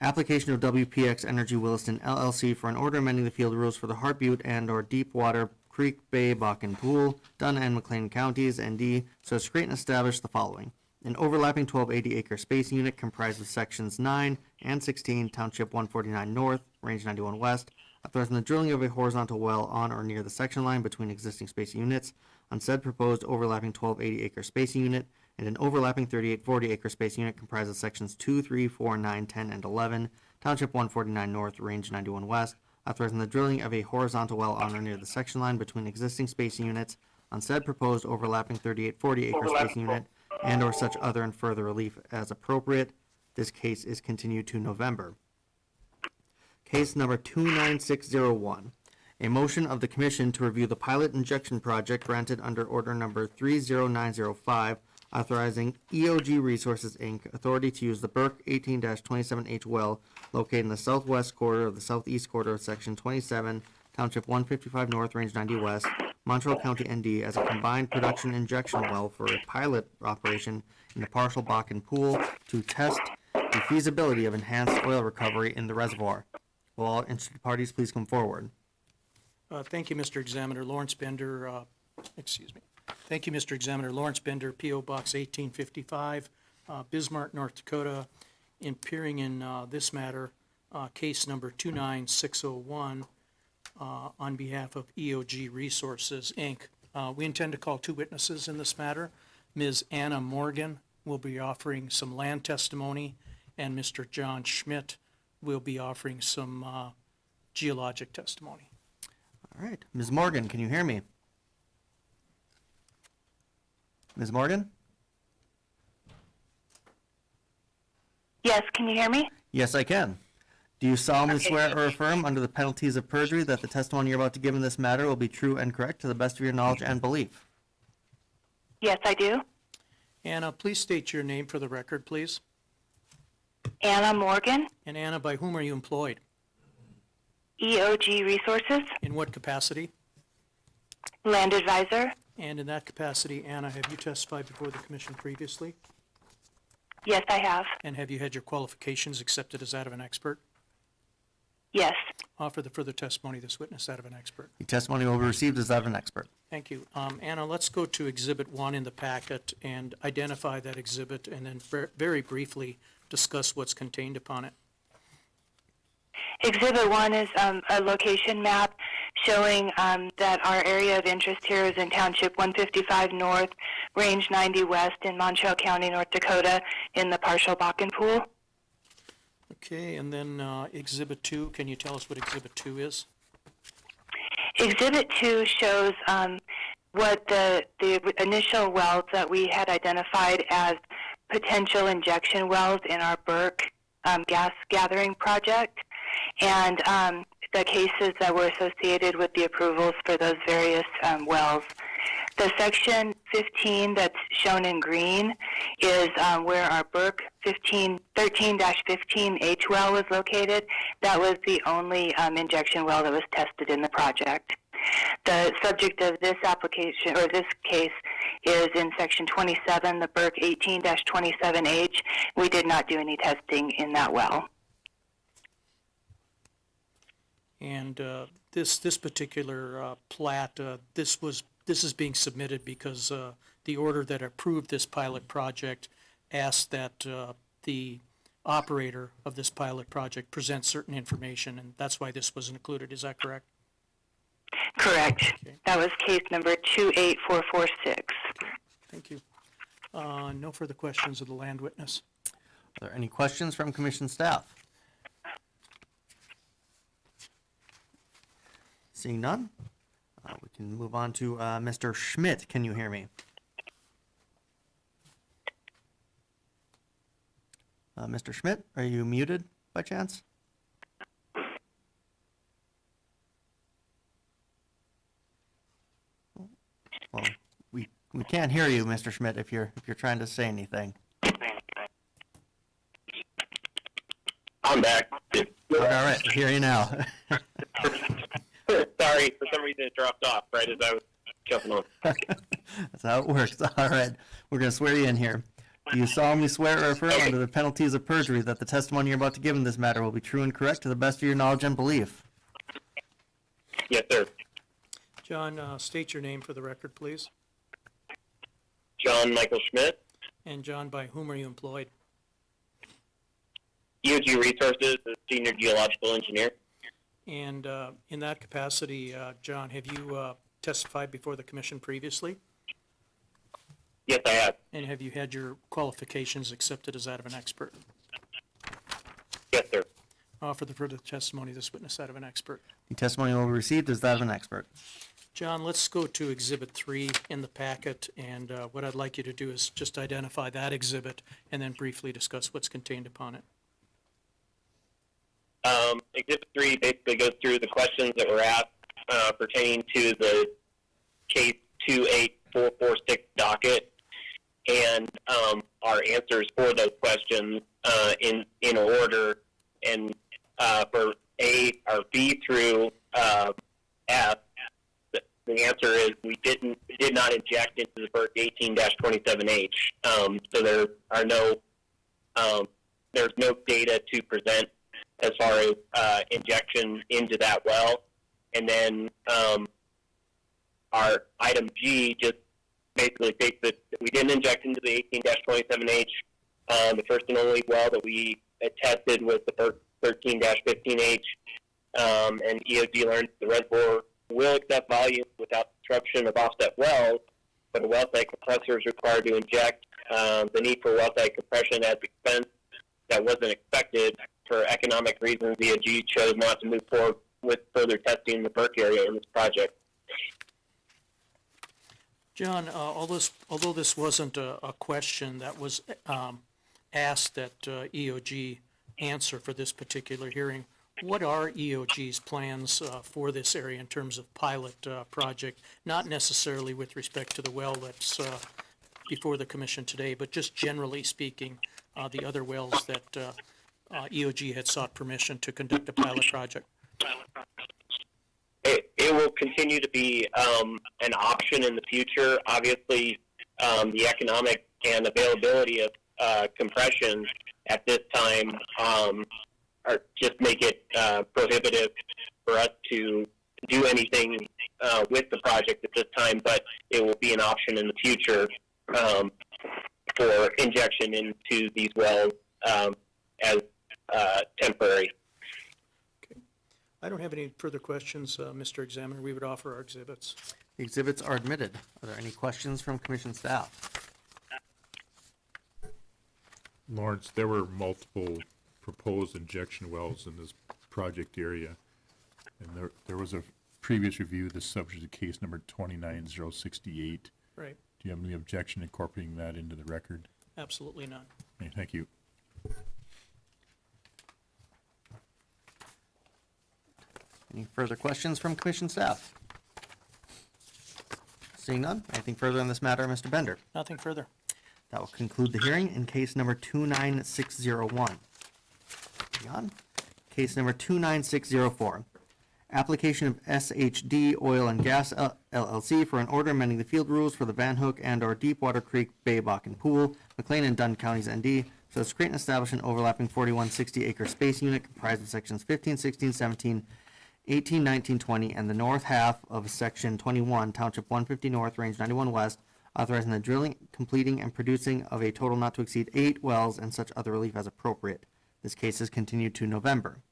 Application of WPX Energy Williston LLC for an order amending the field rules for the Hart Butte and/or Deepwater Creek Bay Bakken Pool, Dunn and McLean Counties, ND, so as to create and establish the following: an overlapping 1280-acre spacing unit comprised of Sections 9 and 16, Township 149 North, Range 91 West, authorizing the drilling of a horizontal well on or near the section line between existing spacing units on said proposed overlapping 1280-acre spacing unit, and an overlapping 3840-acre spacing unit comprised of Sections 2, 3, 4, 9, 10, and 11, Township 149 North, Range 91 West, authorizing the drilling of a horizontal well on or near the section line between existing spacing units on said proposed overlapping 3840-acre spacing unit, and/or such other and further relief as appropriate. This case is continued to November. Case number 29601. A motion of the Commission to review the pilot injection project granted under Order Number 30905, authorizing EOG Resources, Inc. authority to use the Burke 18-27H well located in the southwest quarter of the southeast quarter of Section 27, Township 155 North, Range 90 West, Montreal County, ND, as a combined production injection well for a pilot operation in the partial Bakken Pool to test the feasibility of enhanced oil recovery in the reservoir. Will all interested parties please come forward? Thank you, Mr. Examiner. Lawrence Bender, Thank you, Mr. Examiner. Lawrence Bender, P.O. Box 1855, Bismarck, North Dakota, appearing in this matter, case number 29601, on behalf of EOG Resources, Inc. We intend to call two witnesses in this matter, Ms. Anna Morgan will be offering some land testimony, and Mr. John Schmidt will be offering some geologic testimony. All right. Ms. Morgan, can you hear me? Ms. Morgan? Yes, can you hear me? Yes, I can. Do you solemnly swear or affirm under the penalties of perjury that the testimony you're about to give in this matter will be true and correct to the best of your knowledge and belief? Yes, I do. Anna, please state your name for the record, please. Anna Morgan, And Anna, by whom are you employed? EOG Resources, In what capacity? Land Advisor. And in that capacity, Anna, have you testified before the commission previously? Yes, I have. And have you had your qualifications accepted as that of an expert? Yes. Offer the further testimony of this witness that of an expert. The testimony will be received as that of an expert. Thank you. Anna, let's go to Exhibit 1 in the packet and identify that exhibit, and then very briefly discuss what's contained upon it. Exhibit 1 is a location map showing that our area of interest here is in Township 155 North, Range 90 West in Montreal County, North Dakota, in the partial Bakken Pool. Okay, and then Exhibit 2, can you tell us what Exhibit 2 is? Exhibit 2 shows what the initial wells that we had identified as potential injection wells in our Burke gas gathering project, and the cases that were associated with the approvals for those various wells. The section 15 that's shown in green is where our Burke 13-15H well is located. That was the only injection well that was tested in the project. The subject of this application, or this case, is in section 27, the Burke 18-27H. We did not do any testing in that well. And this particular plat, this is being submitted because the order that approved this pilot project asked that the operator of this pilot project present certain information, and that's why this was included. Is that correct? Correct. Okay. That was case number 28446. Thank you. No further questions of the land witness. Are there any questions from commission staff? Seeing none, we can move on to Mr. Schmidt. Can you hear me? Mr. Schmidt, are you muted by chance? Well, we can't hear you, Mr. Schmidt, if you're trying to say anything. I'm back. All right, I hear you now. Sorry, for some reason it dropped off right as I was jumping on. That's how it works. All right, we're going to swear you in here. Do you solemnly swear or affirm under the penalties of perjury that the testimony you're about to give in this matter will be true and correct to the best of your knowledge and belief? Yes, sir. John, state your name for the record, please. John Michael Schmidt, And John, by whom are you employed? EOG Resources, as Senior Geological Engineer. And in that capacity, John, have you testified before the commission previously? Yes, I have. And have you had your qualifications accepted as that of an expert? Yes, sir. For the further testimony of this witness, that of an expert. The testimony will be received as that of an expert. John, let's go to Exhibit 3 in the packet, and what I'd like you to do is just identify that exhibit and then briefly discuss what's contained upon it. Exhibit 3 basically goes through the questions that were asked pertaining to the case 28446 docket and our answers for those questions in order. And for A or B through F, the answer is we did not inject into the Burke 18-27H. So there are there's no data to present as far as injection into that well. And then our item G just basically states that we didn't inject into the 18-27H. The first and only well that we tested was the Burke 13-15H. And EOG learned the reservoir will accept volume without disruption of offset wells, but a well site compressor is required to inject the need for well site compression as expense that wasn't expected. For economic reasons, EOG chose not to move forward with further testing in the Burke area in this project. John, although this wasn't a question that was asked that EOG answer for this particular hearing, what are EOG's plans for this area in terms of pilot project? Not necessarily with respect to the well that's before the commission today, but just generally speaking, the other wells that EOG had sought permission to conduct a pilot project. It will continue to be an option in the future. Obviously, the economic and availability of compression at this time are just make it prohibitive for us to do anything with the project at this time, but it will be an option in the future for injection into these wells as temporary. I don't have any further questions, Mr. Examiner. We would offer our exhibits. The exhibits are admitted. Are there any questions from commission staff? Lawrence, there were multiple proposed injection wells in this project area, and there was a previous review, this subject to case number 29068. Right. Do you have any objection incorporating that into the record? Absolutely none. Okay, thank you. Any further questions from commission staff? Seeing none, anything further on this matter, Mr. Bender? Nothing further. That will conclude the hearing in case number 29601. Moving on. Case number 29604. Application of SHD Oil and Gas LLC for an order amending the field rules for the Van Hook and/or Deepwater Creek Bay Bakken Pool, McLean and Dunn Counties, ND, so as to create and establish an overlapping 4160-acre space unit comprised of sections 15, 16, 17, 18, 19, 20, and the north half of section 21, township 150 north, range 91 west, authorizing the drilling, completing, and producing of a total not to exceed 8 wells and such other relief as appropriate. This case is continued to November.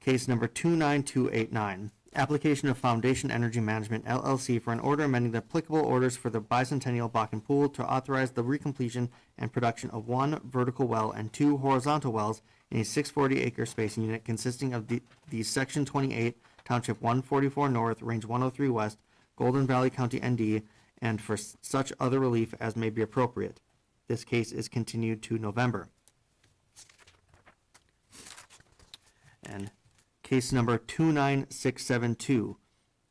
Case number 29289. Application of Foundation Energy Management LLC for an order amending the applicable orders for the Bicentennial Bakken Pool to authorize the recompletion and production of 1 vertical well and 2 horizontal wells in a 640-acre spacing unit consisting of the Section 28, Township 144 North, Range 103 West, Golden Valley County, ND, and for such other relief as may be appropriate. This case is continued to November. And case number 29672,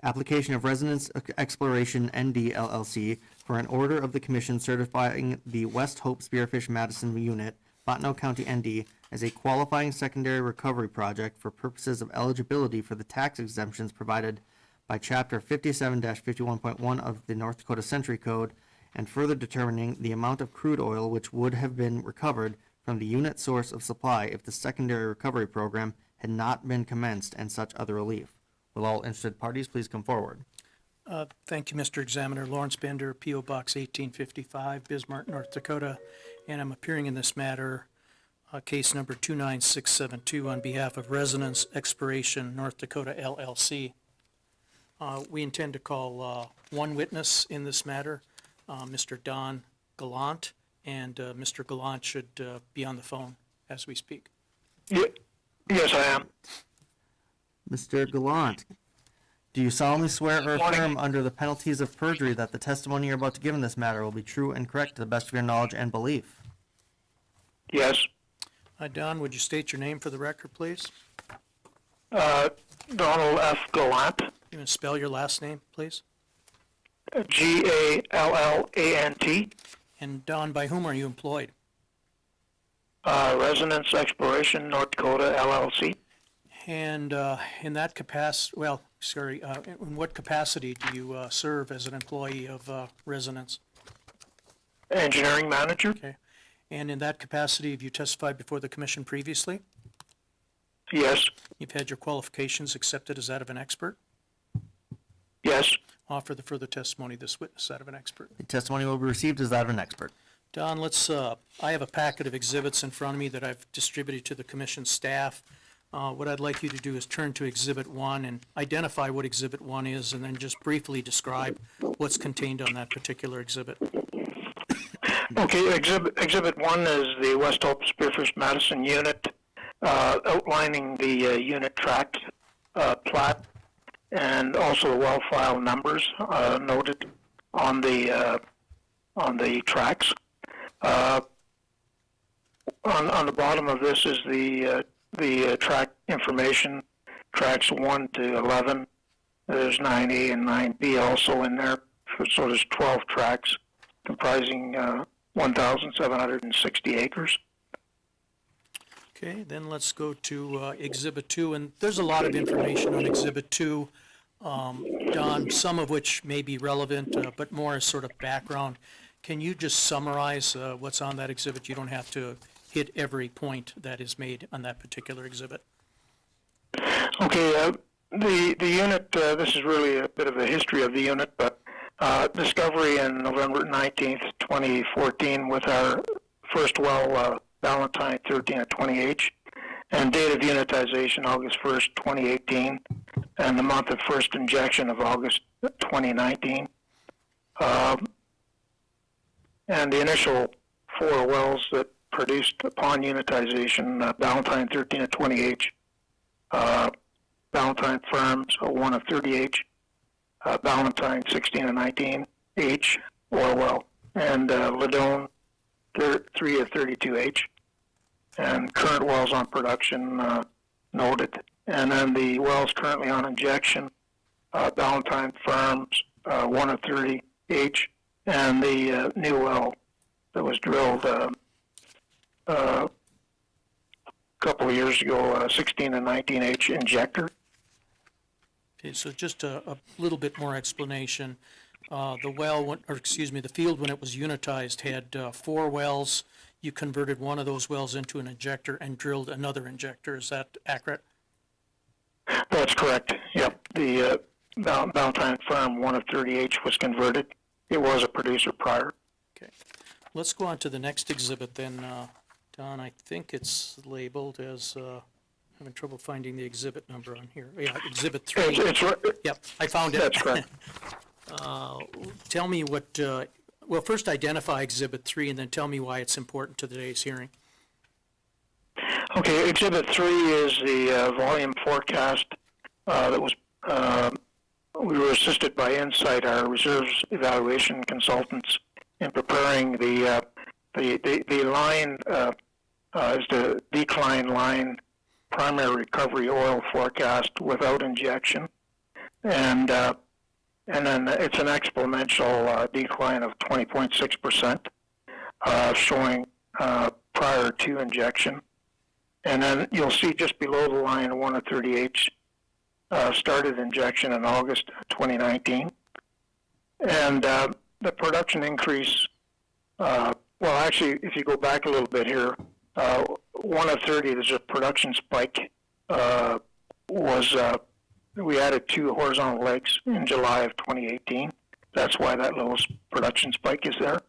application of Residence Exploration ND LLC for an order of the commission certifying the West Hope Spearfish Madison Unit, Bottineau County, ND, as a qualifying secondary recovery project for purposes of eligibility for the tax exemptions provided by Chapter 57-51.1 of the North Dakota Century Code, and further determining the amount of crude oil which would have been recovered from the unit source of supply if the secondary recovery program had not been commenced, and such other relief. Will all interested parties please come forward? Thank you, Mr. Examiner. Lawrence Bender, P.O. Box 1855, Bismarck, North Dakota, and I'm appearing in this matter, case number 29672, on behalf of Residence Exploration North Dakota LLC. We intend to call one witness in this matter, Mr. Don Gallant, and Mr. Gallant should be on the phone as we speak. Yes, I am. Mr. Gallant, do you solemnly swear or affirm under the penalties of perjury that the testimony you're about to give in this matter will be true and correct to the best of your knowledge and belief? Yes. Don, would you state your name for the record, please? Donald F. Gallant. You can spell your last name, please? Gallant. And Don, by whom are you employed? Residence Exploration North Dakota LLC. And in that capacity, in what capacity do you serve as an employee of Residence? Engineering manager. Okay. And in that capacity, have you testified before the commission previously? Yes. You've had your qualifications accepted as that of an expert? Yes. Offer the further testimony of this witness that of an expert. The testimony will be received as that of an expert. Don, I have a packet of exhibits in front of me that I've distributed to the commission staff. What I'd like you to do is turn to Exhibit 1 and identify what Exhibit 1 is, and then just briefly describe what's contained on that particular exhibit. Okay, exhibit 1 is the West Hope Spearfish Madison unit, outlining the unit tract plat, and also the well file numbers noted on the tracks. On the bottom of this is the track information, tracks 1 to 11. There's 9A and 9B also in there, so there's 12 tracks comprising 1,760 acres. Okay, then let's go to Exhibit 2, and there's a lot of information on Exhibit 2, Don, some of which may be relevant, but more as sort of background. Can you just summarize what's on that exhibit? You don't have to hit every point that is made on that particular exhibit. Okay, the unit, this is really a bit of a history of the unit, but discovery in November 19th, 2014 with our first well, Valentine 13 at 20H, and date of unitization August 1st, 2018, and the month of first injection of August 2019. And the initial 4 wells that produced upon unitization, Valentine 13 at 20H, Valentine Farms 1 of 30H, Valentine 16 and 19H oil well, and Ladone 3 of 32H, and current wells on production noted. And then the wells currently on injection, Valentine Farms 1 of 30H, and the new well that was drilled a couple of years ago, 16 and 19H injector. Okay, so just a little bit more explanation. The field when it was unitized had 4 wells. You converted one of those wells into an injector and drilled another injector. Is that accurate? That's correct. Yep. The Valentine Farm 1 of 30H was converted. It was a producer prior. Okay. Let's go on to the next exhibit then, Don. I think it's labeled as, having trouble finding the exhibit number on here. Yeah, Exhibit 3. Yep, I found it. That's correct. Tell me what, well, first identify Exhibit 3 and then tell me why it's important to today's hearing. Okay, Exhibit 3 is the volume forecast that was, we were assisted by Insight, our reserves evaluation consultants, in preparing the line, is the decline line primary recovery oil forecast without injection. And then it's an exponential decline of 20.6%, showing prior to injection. And then you'll see just below the line 1 of 30H started injection in August 2019. And the production increase, well, actually, if you go back a little bit here, 1 of 30, there's a production spike, we added 2 horizontal legs in July of 2018. That's why that little production spike is there.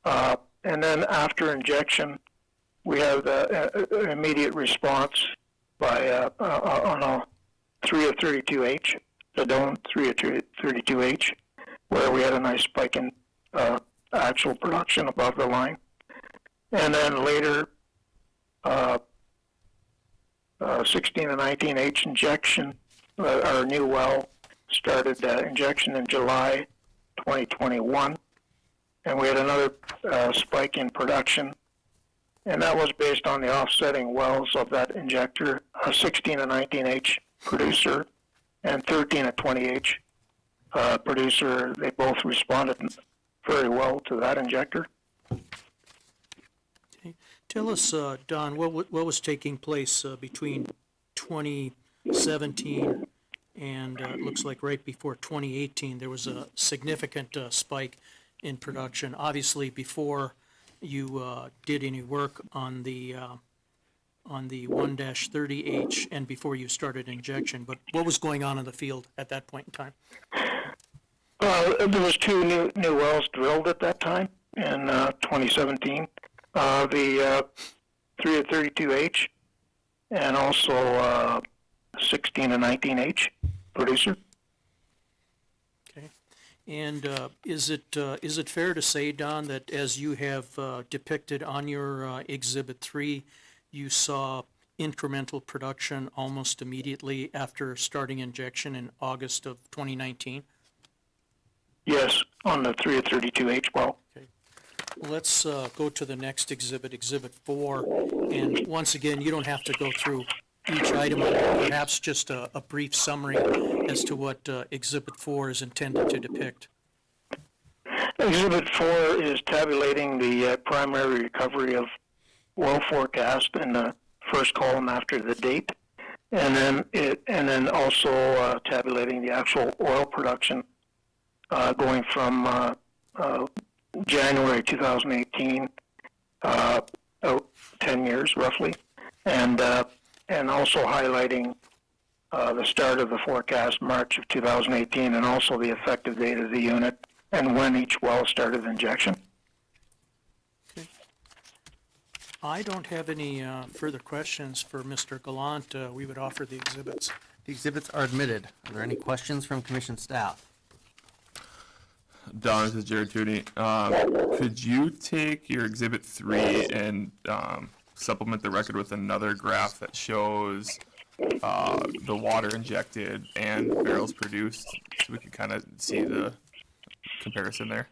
And then after injection, we have an immediate response by on a 3 of 32H, the Ladone 3 of 32H, where we had a nice spike in actual production above the line. And then later, 16 and 19H injection, our new well started injection in July 2021, and we had another spike in production, and that was based on the offsetting wells of that injector, 16 and 19H producer and 13 and 20H producer. They both responded very well to that injector. Okay. Tell us, Don, what was taking place between 2017 and it looks like right before 2018, there was a significant spike in production. Obviously, before you did any work on the 1-30H and before you started injection, but what was going on in the field at that point in time? There was 2 new wells drilled at that time in 2017. The 3 of 32H and also 16 and 19H producer. Okay. And is it fair to say, Don, that as you have depicted on your Exhibit 3, you saw incremental production almost immediately after starting injection in August of 2019? Yes, on the 3 of 32H well. Let's go to the next exhibit, Exhibit 4. And once again, you don't have to go through each item, perhaps just a brief summary as to what Exhibit 4 is intended to depict. Exhibit 4 is tabulating the primary recovery of well forecast in the first column after the date, and then also tabulating the actual oil production going from January 2018 out 10 years roughly, and also highlighting the start of the forecast, March of 2018, and also the effective date of the unit and when each well started injection. I don't have any further questions for Mr. Gallant. We would offer the exhibits. The exhibits are admitted. Are there any questions from commission staff? Don, this is Jared Tooney. Could you take your Exhibit 3 and supplement the record with another graph that shows the water injected and barrels produced, so we can kind of see the comparison there?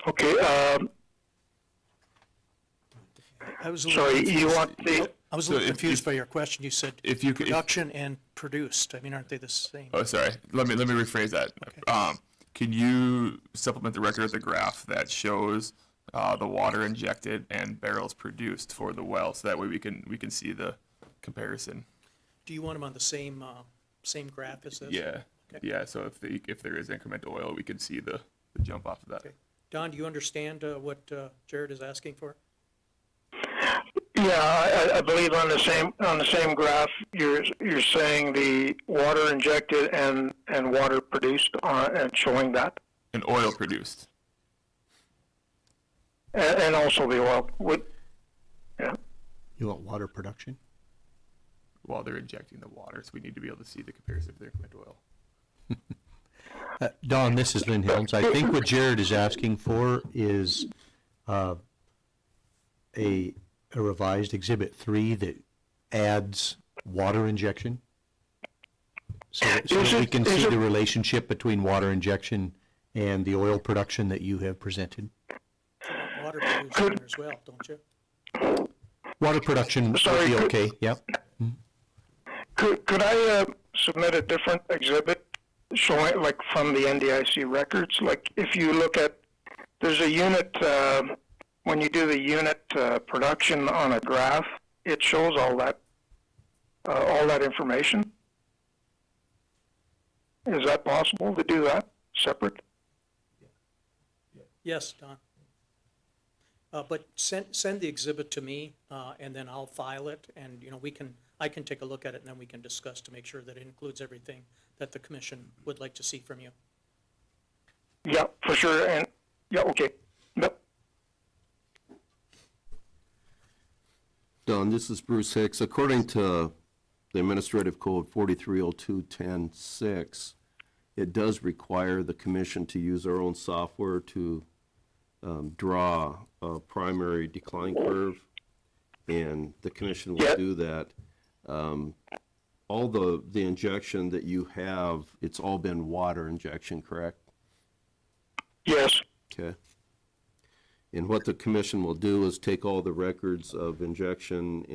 Okay, I was a little sorry, confused. you want the, I was a So little if- confused by your question. You said If you could, production and produced. I mean, aren't they the same? oh, sorry. Let me rephrase that. Okay. Can you supplement the record with a graph that shows the water injected and barrels produced for the well, so that way we can see the comparison? Do you want them on the same graph as this? Yeah, Okay. yeah. So if there is incremental oil, we can see the jump off of that. Okay. Don, do you understand what Jared is asking for? yeah, I believe on the same graph, you're saying the water injected and water produced and showing that, And oil produced. and also the oil. Yeah. You want water production? While they're injecting the water, so we need to be able to see the comparison of the incremental oil. Don, this is Lynn Helms. I think what Jared is asking for is a revised Exhibit 3 that adds water injection, so that we can see the relationship between water injection and the oil production that you have presented. Water produced in there as well, don't you? Water production would Sorry, be could- okay, yep. Could I submit a different exhibit showing, like, from the NDIC records? Like, if you look at, there's a unit, when you do the unit production on a graph, it shows all that information. Is that possible to do that separate? Yes, Don. But send the exhibit to me, and then I'll file it, and, I can take a look at it, and then we can discuss to make sure that it includes everything that the commission would like to see from you. Yeah, for sure. And yeah, okay. Yep. Don, this is Bruce Hicks. According to the Administrative Code 4302.10.6, it does require the commission to use our own software to draw a primary decline curve, and the commission will do that. All the injection that you have, it's all been water injection, correct? Yes. Okay. And what the commission will do is take all the records of injection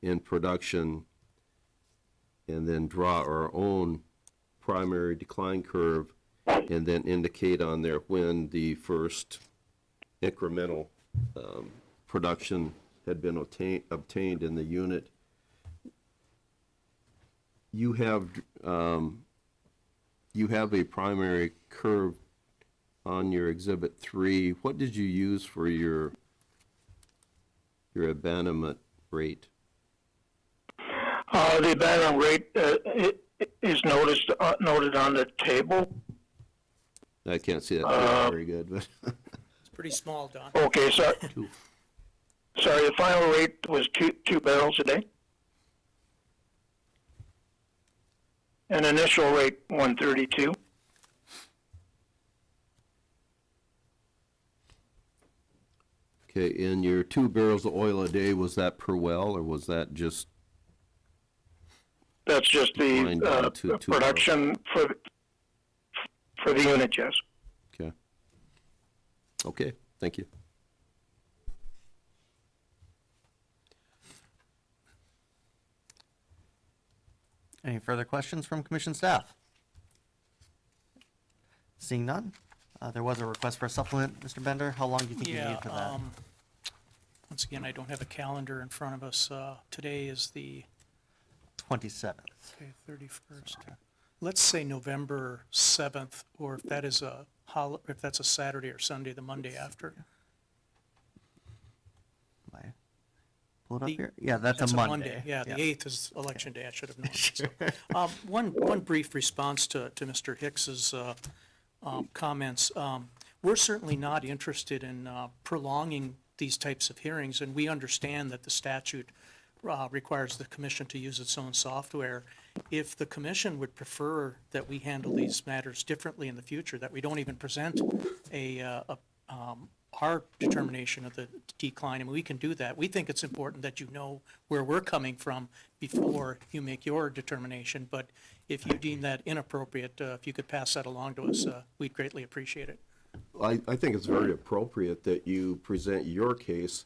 and production and then draw our own primary decline curve and then indicate on there when the first incremental production had been obtained in the unit. You have a primary curve on your Exhibit 3. What did you use for your abandonment rate? The abandonment rate is noted on the table. I can't see that very good, but It's pretty small, Don. Okay, sorry. Sorry, the final rate was two barrels a day. An initial rate 132. Okay, and your 2 barrels of oil a day, was that per well, or was that just, That's just Line the down to 2 production for the unit, yes. okay? Okay, thank you. Any further questions from commission staff? Seeing none, there was a request for a supplement, Mr. Bender. How long do you think you Yeah, need for that? once again, I don't have a calendar in front of us. Today is the, 27th. okay, 31st. Let's say November 7th, or if that is a if that's a Saturday or Sunday, the Monday after. Am I- Pull it up The- here? Yeah, that's a Monday. Yeah, the 8th is election day, I should have known. So, one brief response to Mr. Hicks's comments. We're certainly not interested in prolonging these types of hearings, and we understand that the statute requires the commission to use its own software. If the commission would prefer that we handle these matters differently in the future, that we don't even present our determination of the decline, and we can do that. We think it's important that you know where we're coming from before you make your determination, but if you deem that inappropriate, if you could pass that along to us, we'd greatly appreciate it. I think it's very appropriate that you present your case.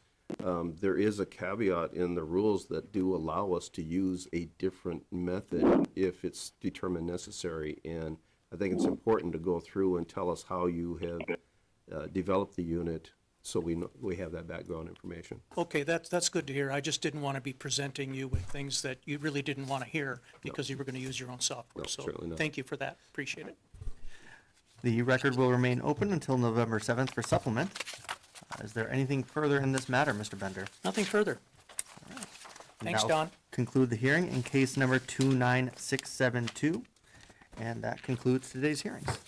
There is a caveat in the rules that do allow us to use a different method if it's determined necessary. And I think it's important to go through and tell us how you have developed the unit, so we have that background information. Okay, that's good to hear. I just didn't want to be presenting you with things that you really didn't want to hear because you were going to use your own software. No, So certainly not. thank you for that. Appreciate it. The record will remain open until November 7th for supplement. Is there anything further in this matter, Mr. Bender? Nothing further. Thanks, Now Don. Conclude the hearing in case number 29672, and that concludes today's hearings.